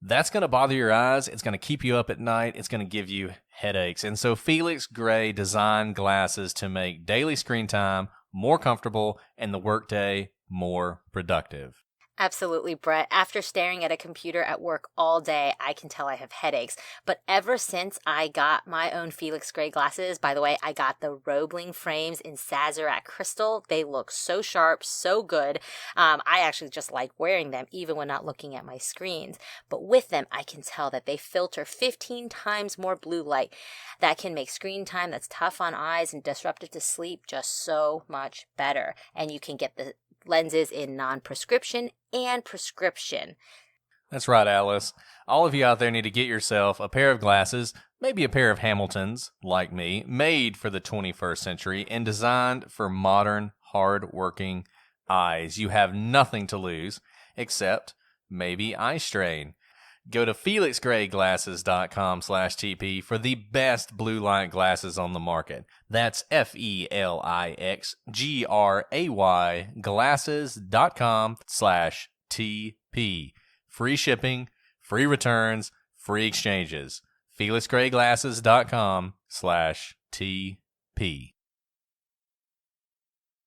That's going to bother your eyes. It's going to keep you up at night. It's going to give you headaches. And so Felix Gray designed glasses to make daily screen time more comfortable and the workday more productive. Absolutely, Brett. After staring at a computer at work all day, I can tell I have headaches. But ever since I got my own Felix Gray glasses, by the way, I got the Roebling frames in Sazerac Crystal. They look so sharp, so good. I actually just like wearing them even when not looking at my screens. But with them, I can tell that they filter 15 times more blue light. That can make screen time that's tough on eyes and disruptive to sleep just so much better. And you can get the lenses in non-prescription and prescription. That's right, Alice. All of you out there need to get yourself a pair of glasses, maybe a pair of Hamiltons, like me, made for the 21st century and designed for modern, hard-working eyes. You have nothing to lose except maybe eye strain. Go to felixgrayglasses.com/TP for the best blue light glasses on the market. That's FELIXGRAY glasses.com/TP. TP. Free shipping, free returns, free exchanges. FelixGrayGlasses.com/TP.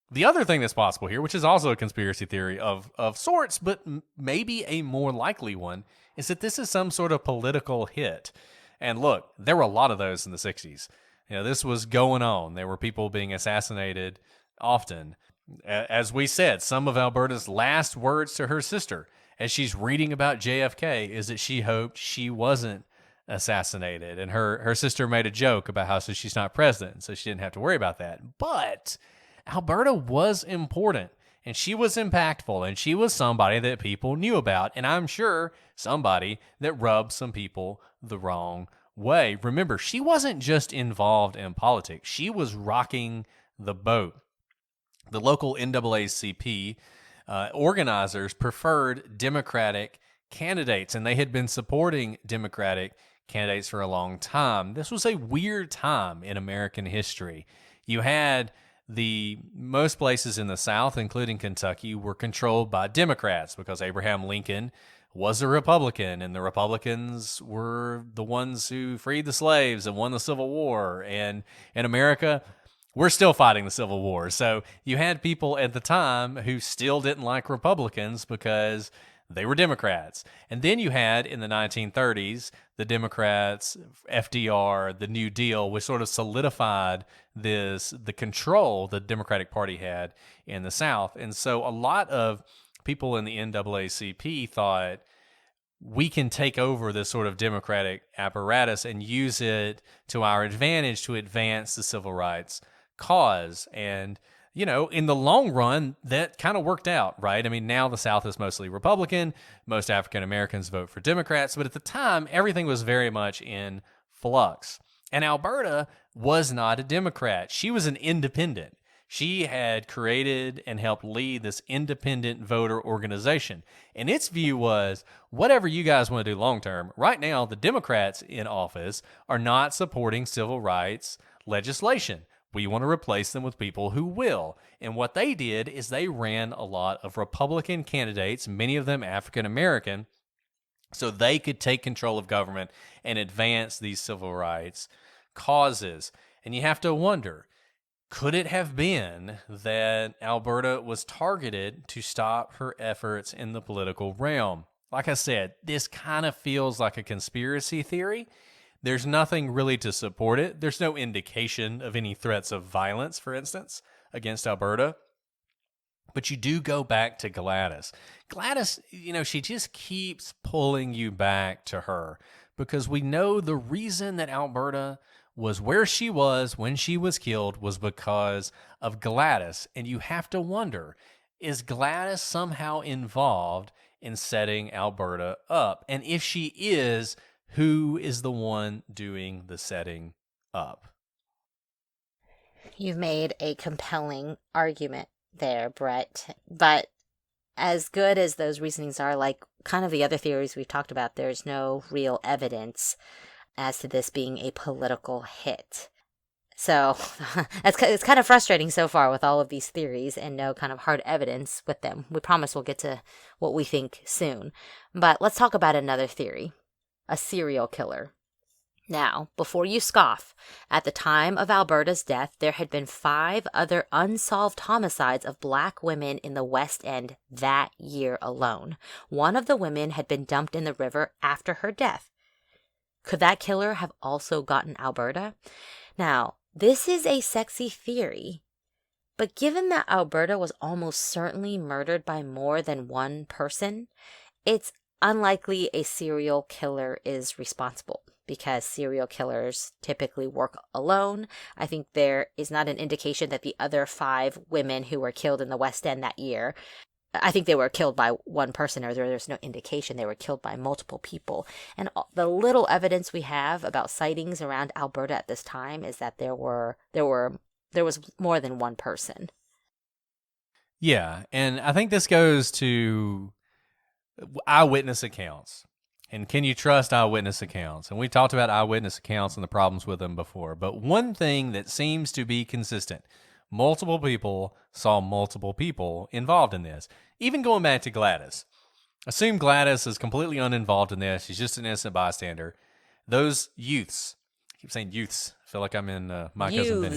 The other thing that's possible here, which is also a conspiracy theory of sorts, but maybe a more likely one, is that this is some sort of political hit. And look, there were a lot of those in the 60s. This was going on. There were people being assassinated often. As we said, some of Alberta's last words to her sister as she's reading about JFK is that she hoped she wasn't assassinated. And her sister made a joke about how she's not president, so she didn't have to worry about that. But Alberta was important, and she was impactful, and she was somebody that people knew about, and I'm sure somebody that rubbed some people the wrong way. Remember, she wasn't just involved in politics. She was rocking the boat. The local NAACP organizers preferred Democratic candidates, and they had been supporting Democratic candidates for a long time. This was a weird time in American history. You had most places in the South, including Kentucky, were controlled by Democrats because Abraham Lincoln was a Republican, and the Republicans were the ones who freed the slaves and won the Civil War. And in America, we're still fighting the Civil War. So you had people at the time who still didn't like Republicans because they were Democrats. And then you had, in the 1930s, the Democrats, FDR, the New Deal, which sort of solidified the control the Democratic Party had in the South. And so a lot of people in the NAACP thought, we can take over this sort of Democratic apparatus and use it to our advantage to advance the civil rights cause. And in the long run, that kind of worked out, right? I mean, now the South is mostly Republican. Most African Americans vote for Democrats. But at the time, everything was very much in flux. And Alberta was not a Democrat. She was an independent. She had created and helped lead this independent voter organization. And its view was, whatever you guys want to do long term, right now, the Democrats in office are not supporting civil rights legislation. We want to replace them with people who will. And what they did is they ran a lot of Republican candidates, many of them African American, so they could take control of government and advance these civil rights causes. And you have to wonder, could it have been that Alberta was targeted to stop her efforts in the political realm? Like I said, this kind of feels like a conspiracy theory. There's nothing really to support it. There's no indication of any threats of violence, for instance, against Alberta. But you do go back to Gladys. Gladys, she just keeps pulling you back to her because we know the reason that Alberta was where she was when she was killed was because of Gladys. And you have to wonder, is Gladys somehow involved in setting Alberta up? And if she is, who is the one doing the setting up? You've made a compelling argument there, Brett. But as good as those reasonings are, like kind of the other theories we've talked about, there's no real evidence as to this being a political hit. So it's kind of frustrating so far with all of these theories and no kind of hard evidence with them. We promise we'll get to what we think soon. But let's talk about another theory. A serial killer. Now, before you scoff, at the time of Alberta's death, there had been 5 other unsolved homicides of Black women in the West End that year alone. One of the women had been dumped in the river after her death. Could that killer have also gotten Alberta? Now, this is a sexy theory, but given that Alberta was almost certainly murdered by more than one person, it's unlikely a serial killer is responsible because serial killers typically work alone. I think there is not an indication that the other 5 women who were killed in the West End that year, I think they were killed by one person, or there's no indication they were killed by multiple people. And the little evidence we have about sightings around Alberta at this time is that there was more than one person. Yeah, and I think this goes to eyewitness accounts. And can you trust eyewitness accounts? And we talked about eyewitness accounts and the problems with them before. But one thing that seems to be consistent, multiple people saw multiple people involved in this. Even going back to Gladys, Assume Gladys is completely uninvolved in this. She's just an innocent bystander. Those youths, I keep saying youths. I feel like I'm in My Cousin Vinny.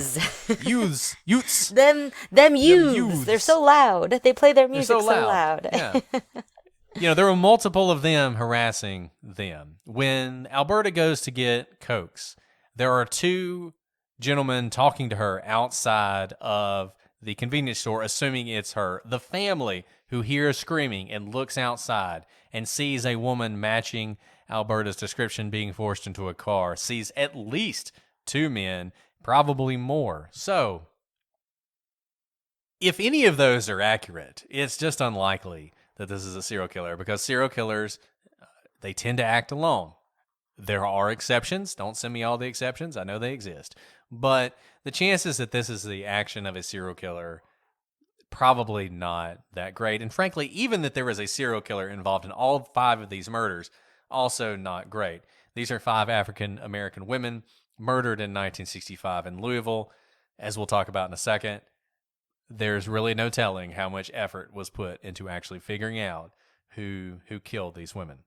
Youths. Them youths. They're so loud. They play their music so loud. Yeah. There were multiple of them harassing them. When Alberta goes to get Cokes, there are two gentlemen talking to her outside of the convenience store, assuming it's her. The family who hears screaming and looks outside and sees a woman matching Alberta's description being forced into a car, sees at least two men, probably more. So, if any of those are accurate, it's just unlikely that this is a serial killer, because serial killers, they tend to act alone. There are exceptions. Don't send me all the exceptions. I know they exist. But the chances that this is the action of a serial killer, probably not that great. And frankly, even that there is a serial killer involved in all 5 of these murders, also not great. These are 5 African American women murdered in 1965 in Louisville. As we'll talk about in a second, there's really no telling how much effort was put into actually figuring out who killed these women.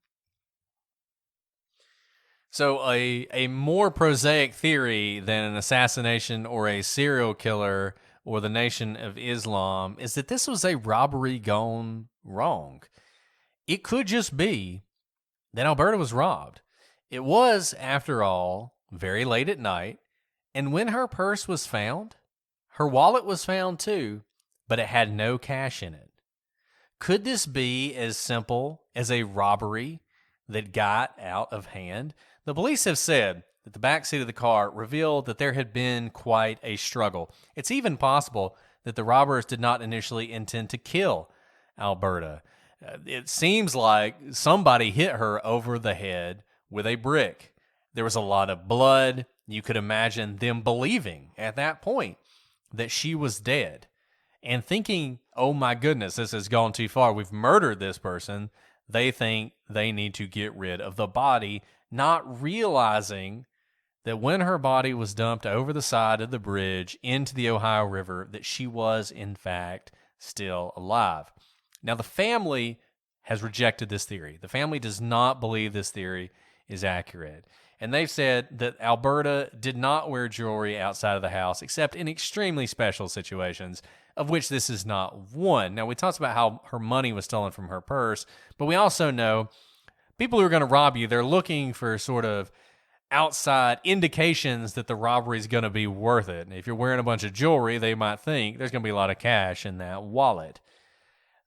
So a more prosaic theory than an assassination or a serial killer or the Nation of Islam is that this was a robbery gone wrong. It could just be that Alberta was robbed. It was, after all, very late at night, and when her purse was found, her wallet was found too, but it had no cash in it. Could this be as simple as a robbery that got out of hand? The police have said that the backseat of the car revealed that there had been quite a struggle. It's even possible that the robbers did not initially intend to kill Alberta. It seems like somebody hit her over the head with a brick. There was a lot of blood. You could imagine them believing at that point that she was dead and thinking, oh my goodness, this has gone too far. We've murdered this person. They think they need to get rid of the body, not realizing that when her body was dumped over the side of the bridge into the Ohio River, that she was, in fact, still alive. Now, the family has rejected this theory. The family does not believe this theory is accurate. And they've said that Alberta did not wear jewelry outside of the house except in extremely special situations, of which this is not one. Now, we talked about how her money was stolen from her purse, but we also know people who are going to rob you, they're looking for sort of outside indications that the robbery is going to be worth it. And if you're wearing a bunch of jewelry, they might think there's going to be a lot of cash in that wallet.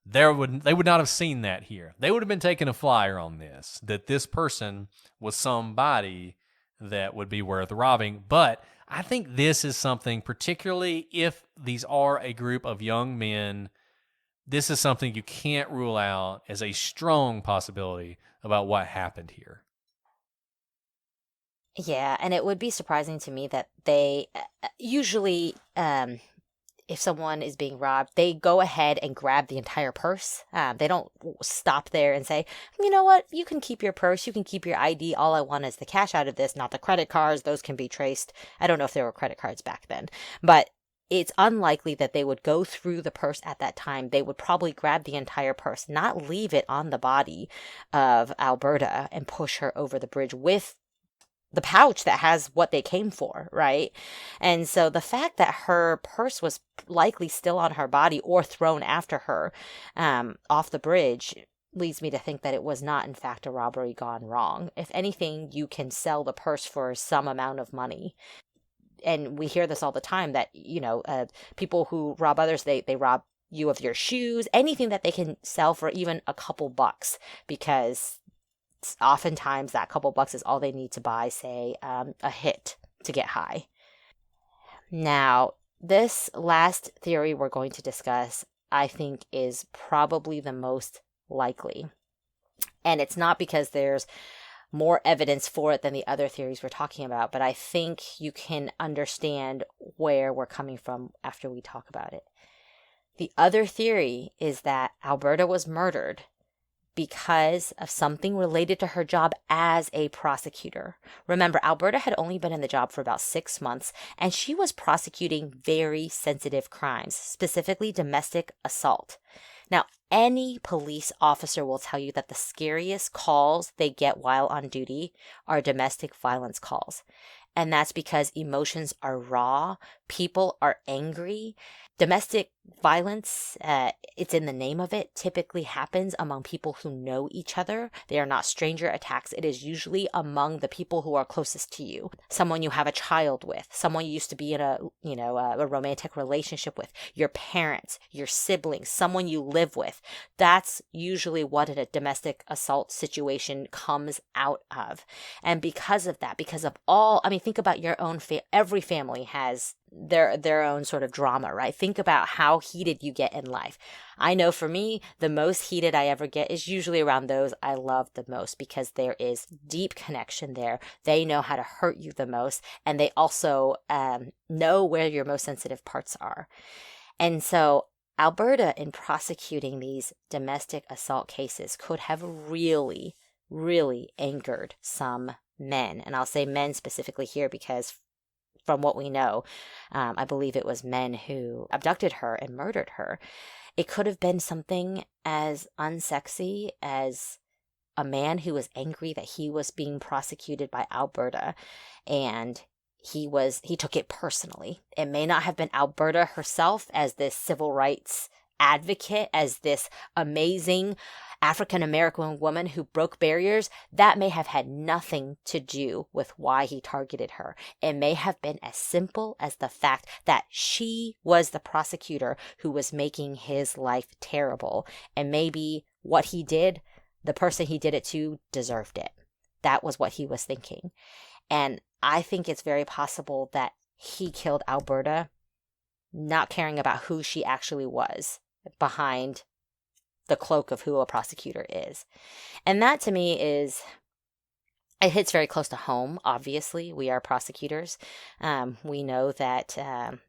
They would not have seen that here. They would have been taking a flyer on this, that this person was somebody that would be worth robbing. But I think this is something, particularly if these are a group of young men, this is something you can't rule out as a strong possibility about what happened here. Yeah, and it would be surprising to me that they usually, if someone is being robbed, they go ahead and grab the entire purse. They don't stop there and say, you know what, you can keep your purse, you can keep your ID. All I want is the cash out of this, not the credit cards. Those can be traced. I don't know if there were credit cards back then, but it's unlikely that they would go through the purse at that time. They would probably grab the entire purse, not leave it on the body of Alberta and push her over the bridge with the pouch that has what they came for, right? And so the fact that her purse was likely still on her body or thrown after her off the bridge leads me to think that it was not, in fact, a robbery gone wrong. If anything, you can sell the purse for some amount of money. And we hear this all the time that, people who rob others, they rob you of your shoes, anything that they can sell for even a couple bucks, because oftentimes that couple bucks is all they need to buy, say, a hit to get high. Now, this last theory we're going to discuss, I think, is probably the most likely. And it's not because there's more evidence for it than the other theories we're talking about, but I think you can understand where we're coming from after we talk about it. The other theory is that Alberta was murdered because of something related to her job as a prosecutor. Remember, Alberta had only been in the job for about 6 months, and she was prosecuting very sensitive crimes, specifically domestic assault. Now, any police officer will tell you that the scariest calls they get while on duty are domestic violence calls. And that's because emotions are raw, people are angry. Domestic violence, it's in the name of it, typically happens among people who know each other. They are not stranger attacks. It is usually among the people who are closest to you. Someone you have a child with, someone you used to be in a romantic relationship with, your parents, your siblings, someone you live with. That's usually what a domestic assault situation comes out of. And because of that, think about your own every family has their own sort of drama, right? Think about how heated you get in life. I know for me, the most heated I ever get is usually around those I love the most, because there is deep connection there. They know how to hurt you the most, and they also know where your most sensitive parts are. And so Alberta, in prosecuting these domestic assault cases, could have really, really angered some men. And I'll say men specifically here because from what we know, I believe it was men who abducted her and murdered her. It could have been something as unsexy as a man who was angry that he was being prosecuted by Alberta, and he took it personally. It may not have been Alberta herself as this civil rights advocate, as this amazing African-American woman who broke barriers. That may have had nothing to do with why he targeted her. It may have been as simple as the fact that she was the prosecutor who was making his life terrible. And maybe what he did, the person he did it to deserved it. That was what he was thinking. And I think it's very possible that he killed Alberta not caring about who she actually was behind the cloak of who a prosecutor is. And that to me it hits very close to home. Obviously, we are prosecutors. We know that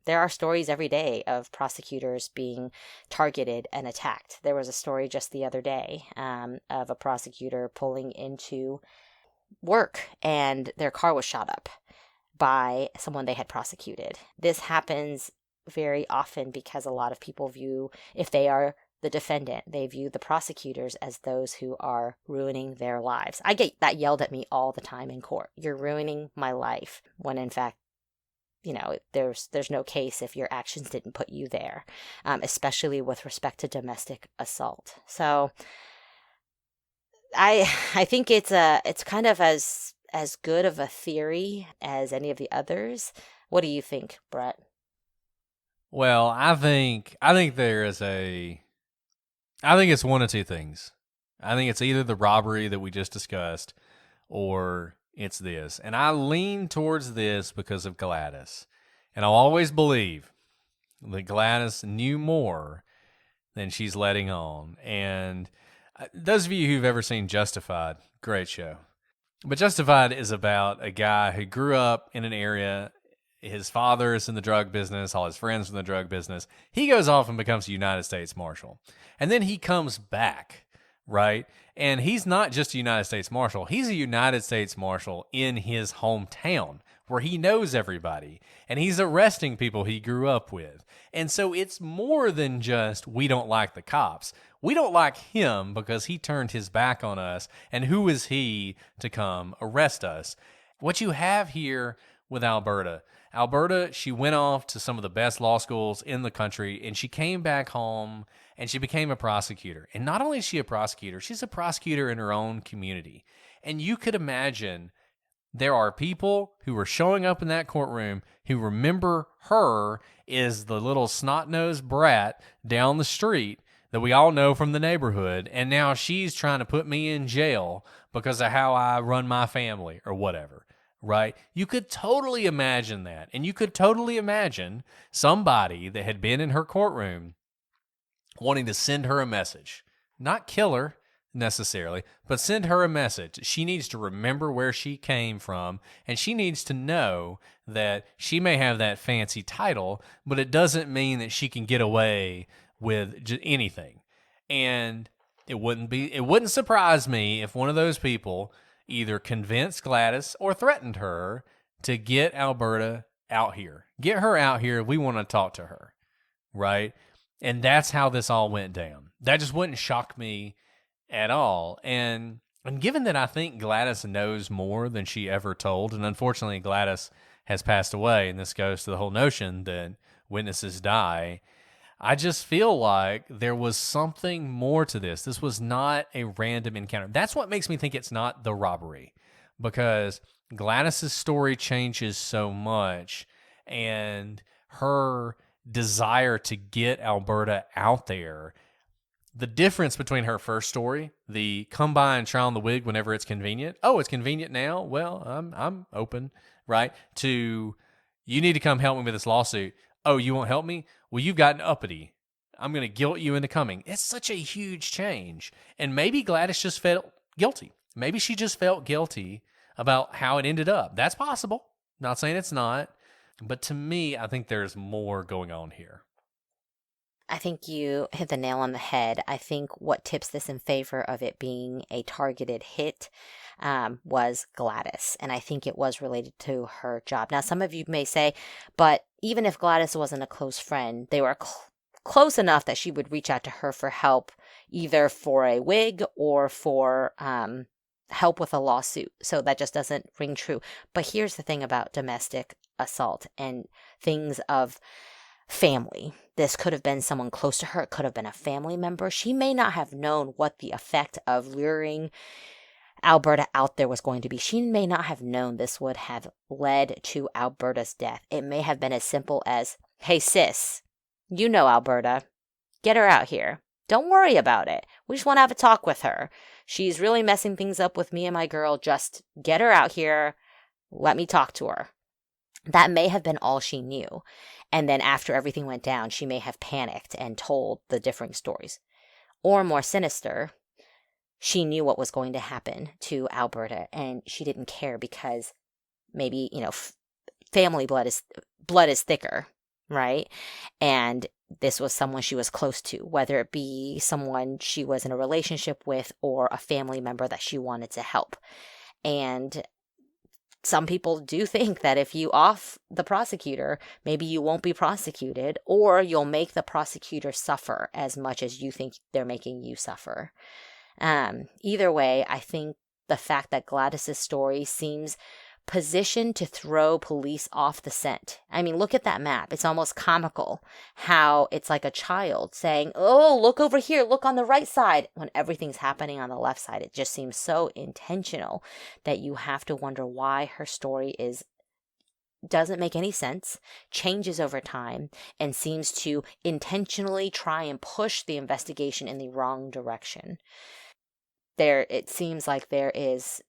there are stories every day of prosecutors being targeted and attacked. There was a story just the other day of a prosecutor pulling into work and their car was shot up by someone they had prosecuted. This happens very often because a lot of people view, if they are the defendant, they view the prosecutors as those who are ruining their lives. I get that yelled at me all the time in court. You're ruining my life, when in fact, there's no case if your actions didn't put you there, especially with respect to domestic assault. So I think it's kind of as good of a theory as any of the others. What do you think, Brett? Well, I think it's one of two things. I think it's either the robbery that we just discussed, or it's this. And I lean towards this because of Gladys. And I'll always believe that Gladys knew more than she's letting on. And those of you who've ever seen Justified, great show. But Justified is about a guy who grew up in an area. His father is in the drug business, all his friends are in the drug business. He goes off and becomes a United States Marshal. And then he comes back, right? And he's not just a United States Marshal. He's a United States Marshal in his hometown where he knows everybody. And he's arresting people he grew up with. And so it's more than just, we don't like the cops. We don't like him because he turned his back on us. And who is he to come arrest us? What you have here with Alberta, she went off to some of the best law schools in the country, and she came back home and she became a prosecutor. And not only is she a prosecutor, she's a prosecutor in her own community. And you could imagine there are people who are showing up in that courtroom who remember her as the little snot-nosed brat down the street that we all know from the neighborhood, and now she's trying to put me in jail because of how I run my family or whatever. Right? You could totally imagine that. And you could totally imagine somebody that had been in her courtroom wanting to send her a message. Not kill her necessarily, but send her a message. She needs to remember where she came from, and she needs to know that she may have that fancy title, but it doesn't mean that she can get away with anything. And it wouldn't surprise me if one of those people either convinced Gladys or threatened her to get Alberta out here. Get her out here. We want to talk to her, right? And that's how this all went down. That just wouldn't shock me at all. And given that I think Gladys knows more than she ever told, and unfortunately Gladys has passed away, and this goes to the whole notion that witnesses die, I just feel like there was something more to this. This was not a random encounter. That's what makes me think it's not the robbery, because Gladys's story changes so much, and her desire to get Alberta out there. The difference between her first story, the come by and try on the wig whenever it's convenient. Oh, it's convenient now? Well, I'm open, right? To, you need to come help me with this lawsuit. Oh, you won't help me? Well, you've gotten uppity. I'm going to guilt you into coming. It's such a huge change. And maybe Gladys just felt guilty. Maybe she just felt guilty about how it ended up. That's possible. Not saying it's not. But to me, I think there's more going on here. I think you hit the nail on the head. I think what tips this in favor of it being a targeted hit was Gladys. And I think it was related to her job. Now, some of you may say, but even if Gladys wasn't a close friend, they were close enough that she would reach out to her for help, either for a wig or for help with a lawsuit. So that just doesn't ring true. But here's the thing about domestic assault and things of family. This could have been someone close to her. It could have been a family member. She may not have known what the effect of luring Alberta out there was going to be. She may not have known this would have led to Alberta's death. It may have been as simple as, hey, sis, you know Alberta. Get her out here. Don't worry about it. We just want to have a talk with her. She's really messing things up with me and my girl. Just get her out here. Let me talk to her. That may have been all she knew. And then after everything went down, she may have panicked and told the differing stories. Or more sinister, she knew what was going to happen to Alberta and she didn't care because maybe, family blood is thicker, right? And this was someone she was close to, whether it be someone she was in a relationship with or a family member that she wanted to help. And some people do think that if you off the prosecutor, maybe you won't be prosecuted, or you'll make the prosecutor suffer as much as you think they're making you suffer. Either way, I think the fact that Gladys's story seems positioned to throw police off the scent. I mean, look at that map. It's almost comical how it's like a child saying, oh, look over here, look on the right side, when everything's happening on the left side. It just seems so intentional that you have to wonder why her story doesn't make any sense, changes over time, and seems to intentionally try and push the investigation in the wrong direction. It seems like there is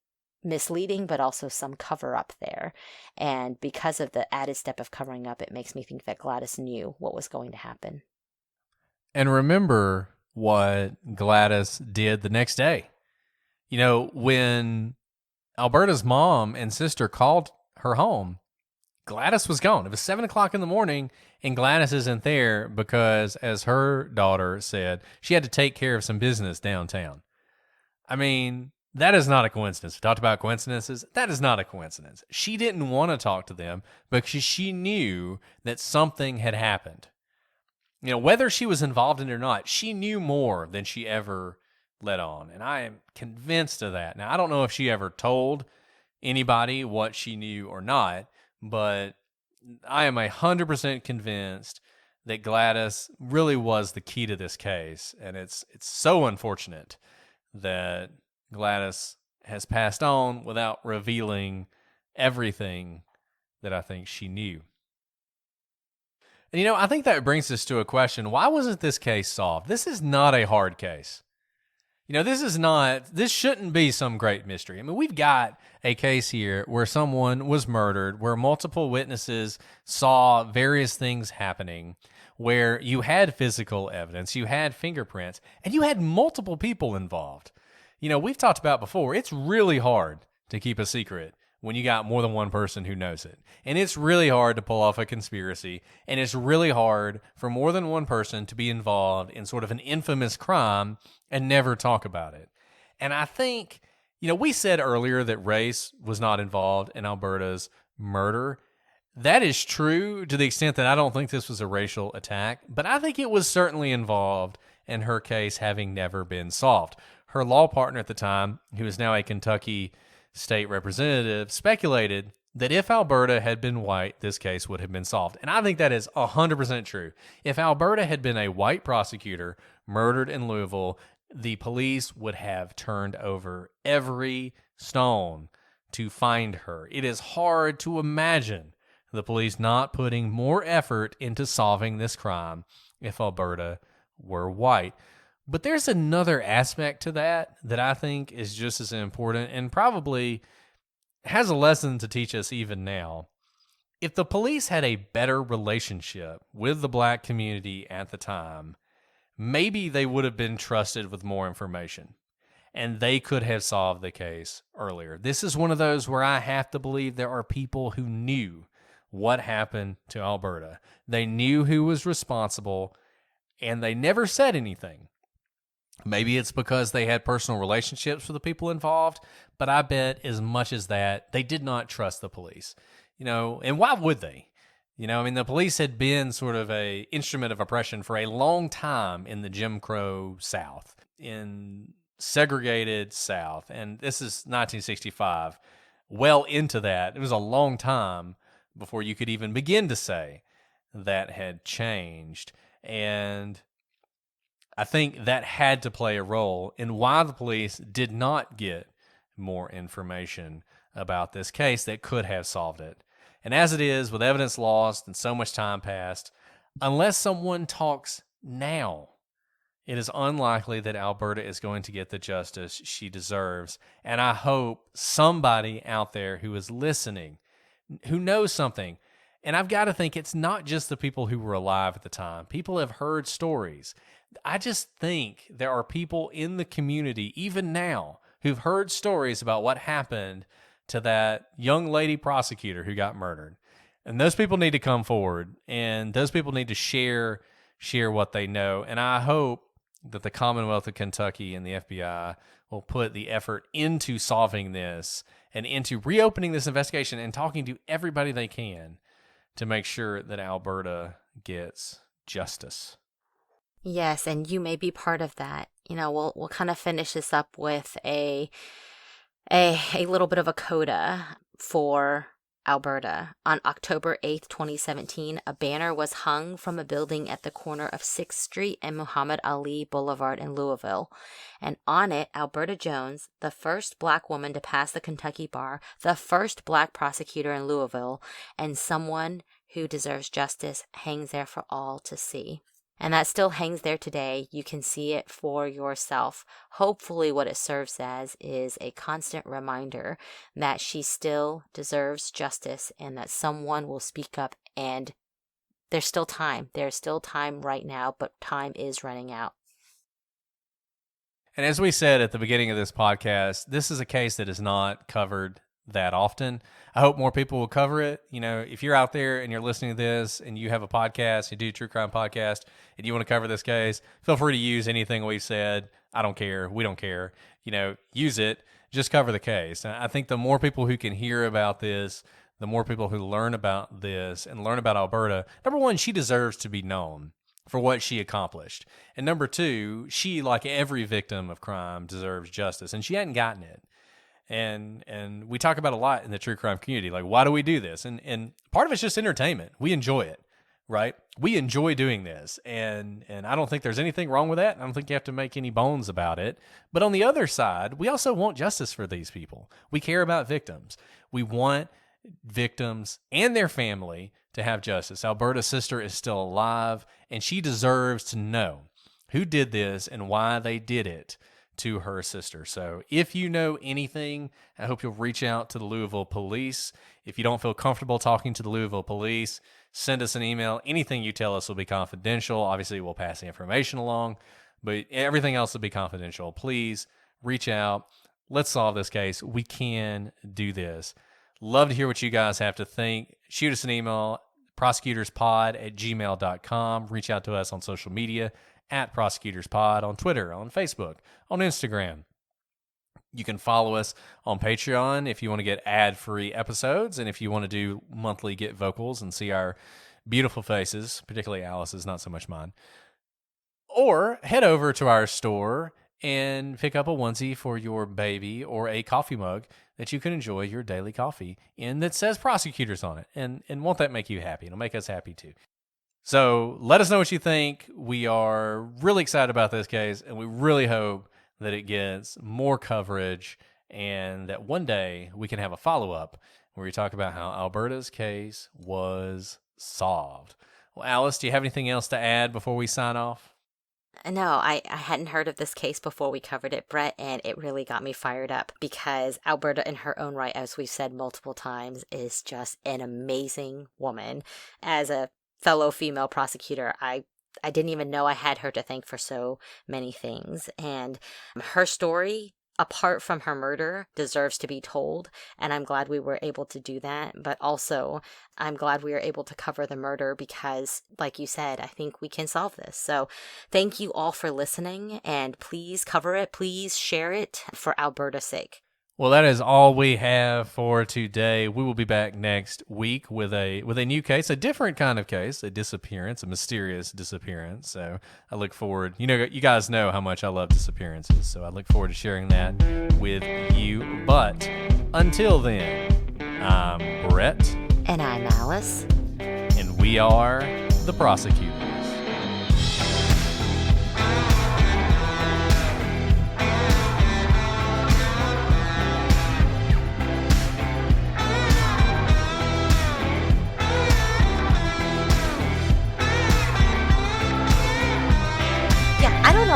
misleading, but also some cover up there. And because of the added step of covering up, it makes me think that Gladys knew what was going to happen. And remember what Gladys did the next day. When Alberta's mom and sister called her home, Gladys was gone. It was 7 o'clock in the morning, and Gladys isn't there because, as her daughter said, she had to take care of some business downtown. I mean, that is not a coincidence. We talked about coincidences. That is not a coincidence. She didn't want to talk to them because she knew that something had happened. Whether she was involved in it or not, she knew more than she ever let on. And I am convinced of that. Now, I don't know if she ever told anybody what she knew or not, but I am 100% convinced that Gladys really was the key to this case. And it's so unfortunate that Gladys has passed on without revealing everything that I think she knew. And I think that brings us to a question. Why wasn't this case solved? This is not a hard case. This shouldn't be some great mystery. I mean, we've got a case here where someone was murdered, where multiple witnesses saw various things happening, where you had physical evidence, you had fingerprints, and you had multiple people involved. We've talked about before, it's really hard to keep a secret when you got more than one person who knows it. And it's really hard to pull off a conspiracy, and it's really hard for more than one person to be involved in sort of an infamous crime and never talk about it. And I think, we said earlier that race was not involved in Alberta's murder. That is true to the extent that I don't think this was a racial attack, but I think it was certainly involved in her case having never been solved. Her law partner at the time, who is now a Kentucky state representative, speculated that if Alberta had been white, this case would have been solved. And I think that is 100% true. If Alberta had been a white prosecutor murdered in Louisville, the police would have turned over every stone to find her. It is hard to imagine the police not putting more effort into solving this crime if Alberta were white. But there's another aspect to that I think is just as important and probably has a lesson to teach us even now. If the police had a better relationship with the black community at the time, maybe they would have been trusted with more information and they could have solved the case earlier. This is one of those where I have to believe there are people who knew what happened to Alberta. They knew who was responsible and they never said anything. Maybe it's because they had personal relationships with the people involved, but I bet as much as that, they did not trust the police. And why would they? The police had been sort of a instrument of oppression for a long time in the Jim Crow South, in segregated South. And this is 1965. Well into that, it was a long time before you could even begin to say that had changed. And I think that had to play a role in why the police did not get more information about this case that could have solved it. And as it is, with evidence lost and so much time passed, unless someone talks now, it is unlikely that Alberta is going to get the justice she deserves. And I hope somebody out there who is listening, who knows something, and I've got to think it's not just the people who were alive at the time. People have heard stories. I just think there are people in the community, even now, who've heard stories about what happened to that young lady prosecutor who got murdered. And those people need to come forward, and those people need to share what they know. And I hope that the Commonwealth of Kentucky and the FBI will put the effort into solving this and into reopening this investigation and talking to everybody they can to make sure that Alberta gets justice. Yes, and you may be part of that. We'll kind of finish this up with a little bit of a coda for Alberta. On October 8th, 2017, a banner was hung from a building at the corner of 6th Street and Muhammad Ali Boulevard in Louisville. And on it, Alberta Jones, the first black woman to pass the Kentucky bar, the first black prosecutor in Louisville, and someone who deserves justice, hangs there for all to see. And that still hangs there today. You can see it for yourself. Hopefully what it serves as is a constant reminder that she still deserves justice and that someone will speak up, and there's still time. There's still time right now, but time is running out. And as we said at the beginning of this podcast, this is a case that is not covered that often. I hope more people will cover it. If you're out there and you're listening to this and you have a podcast, you do a true crime podcast, and you want to cover this case, feel free to use anything we've said. I don't care. We don't care. Use it. Just cover the case. And I think the more people who can hear about this, the more people who learn about this and learn about Alberta, number one, she deserves to be known for what she accomplished. And number two, she, like every victim of crime, deserves justice, and she hadn't gotten it. And we talk about a lot in the true crime community, like, why do we do this? And part of it's just entertainment. We enjoy it, right? We enjoy doing this, and I don't think there's anything wrong with that. I don't think you have to make any bones about it. But on the other side, we also want justice for these people. We care about victims. We want victims and their family to have justice. Alberta's sister is still alive, and she deserves to know who did this and why they did it to her sister. So if you know anything, I hope you'll reach out to the Louisville police. If you don't feel comfortable talking to the Louisville police, send us an email. Anything you tell us will be confidential. Obviously, we'll pass the information along, but everything else will be confidential. Please reach out. Let's solve this case. We can do this. Love to hear what you guys have to think. Shoot us an email, prosecutorspod@gmail.com. Reach out to us on social media, @prosecutorspod on Twitter, on Facebook, on Instagram. You can follow us on Patreon if you want to get ad-free episodes, and if you want to do monthly Get Vocals and see our beautiful faces, particularly Alice's, not so much mine. Or head over to our store and pick up a onesie for your baby or a coffee mug that you can enjoy your daily coffee in that says Prosecutors on it. And won't that make you happy? It'll make us happy too. So let us know what you think. We are really excited about this case, and we really hope that it gets more coverage and that one day we can have a follow-up where we talk about how Alberta's case was solved. Well, Alice, do you have anything else to add before we sign off? No, I hadn't heard of this case before we covered it, Brett, and it really got me fired up because Alberta, in her own right, as we've said multiple times, is just an amazing woman. As a fellow female prosecutor, I didn't even know I had her to thank for so many things. And her story, apart from her murder, deserves to be told. And I'm glad we were able to do that. But also, I'm glad we were able to cover the murder because, like you said, I think we can solve this. So thank you all for listening. And please cover it. Please share it for Alberta's sake. Well, that is all we have for today. We will be back next week with a new case, a different kind of case, a disappearance, a mysterious disappearance. So I look forward. You guys know how much I love disappearances, so I look forward to sharing that with you. But until then, I'm Brett. And I'm Alice. And we are the Prosecutors.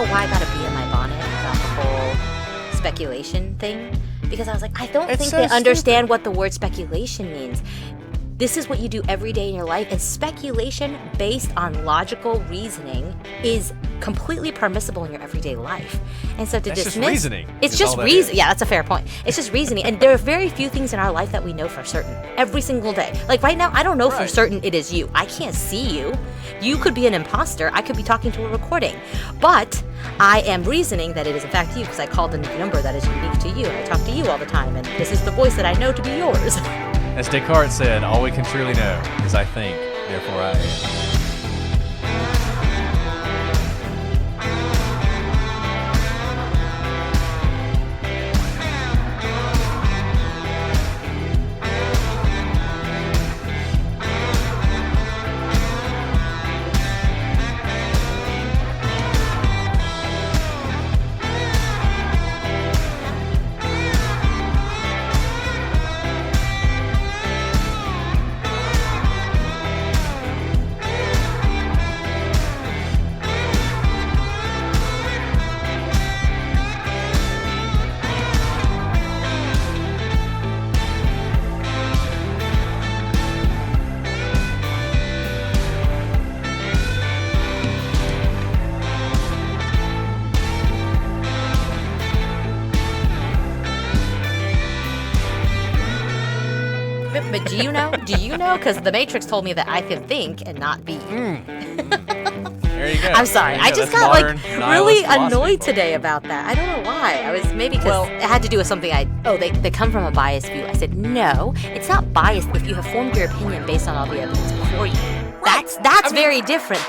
Why I got a bee in my bonnet about the whole speculation thing, because I was like, I don't think they understand what the word speculation means. This is what you do every day in your life, and speculation based on logical reasoning is completely permissible in your everyday life. And so that's dismiss, just reasoning. It's just reason. Yeah, that's a fair point. It's just reasoning, and there are very few things in our life that we know for certain every single day. Like right now, I don't know for certain it is you. I can't see you. You could be an imposter. I could be talking to a recording, but I am reasoning that it is in fact you because I called a number that is unique to you. I talk to you all the time, and this is the voice that I know to be yours. As Descartes said, all we can truly know is I think, therefore I am. But do you know? Because the Matrix told me that I could think and not be. There you go. I'm sorry. I just got really annoyed today about that. I don't know why. I was maybe because it had to do with something they come from a biased view. I said, no, it's not biased if you have formed your opinion based on all the evidence before you. That's very different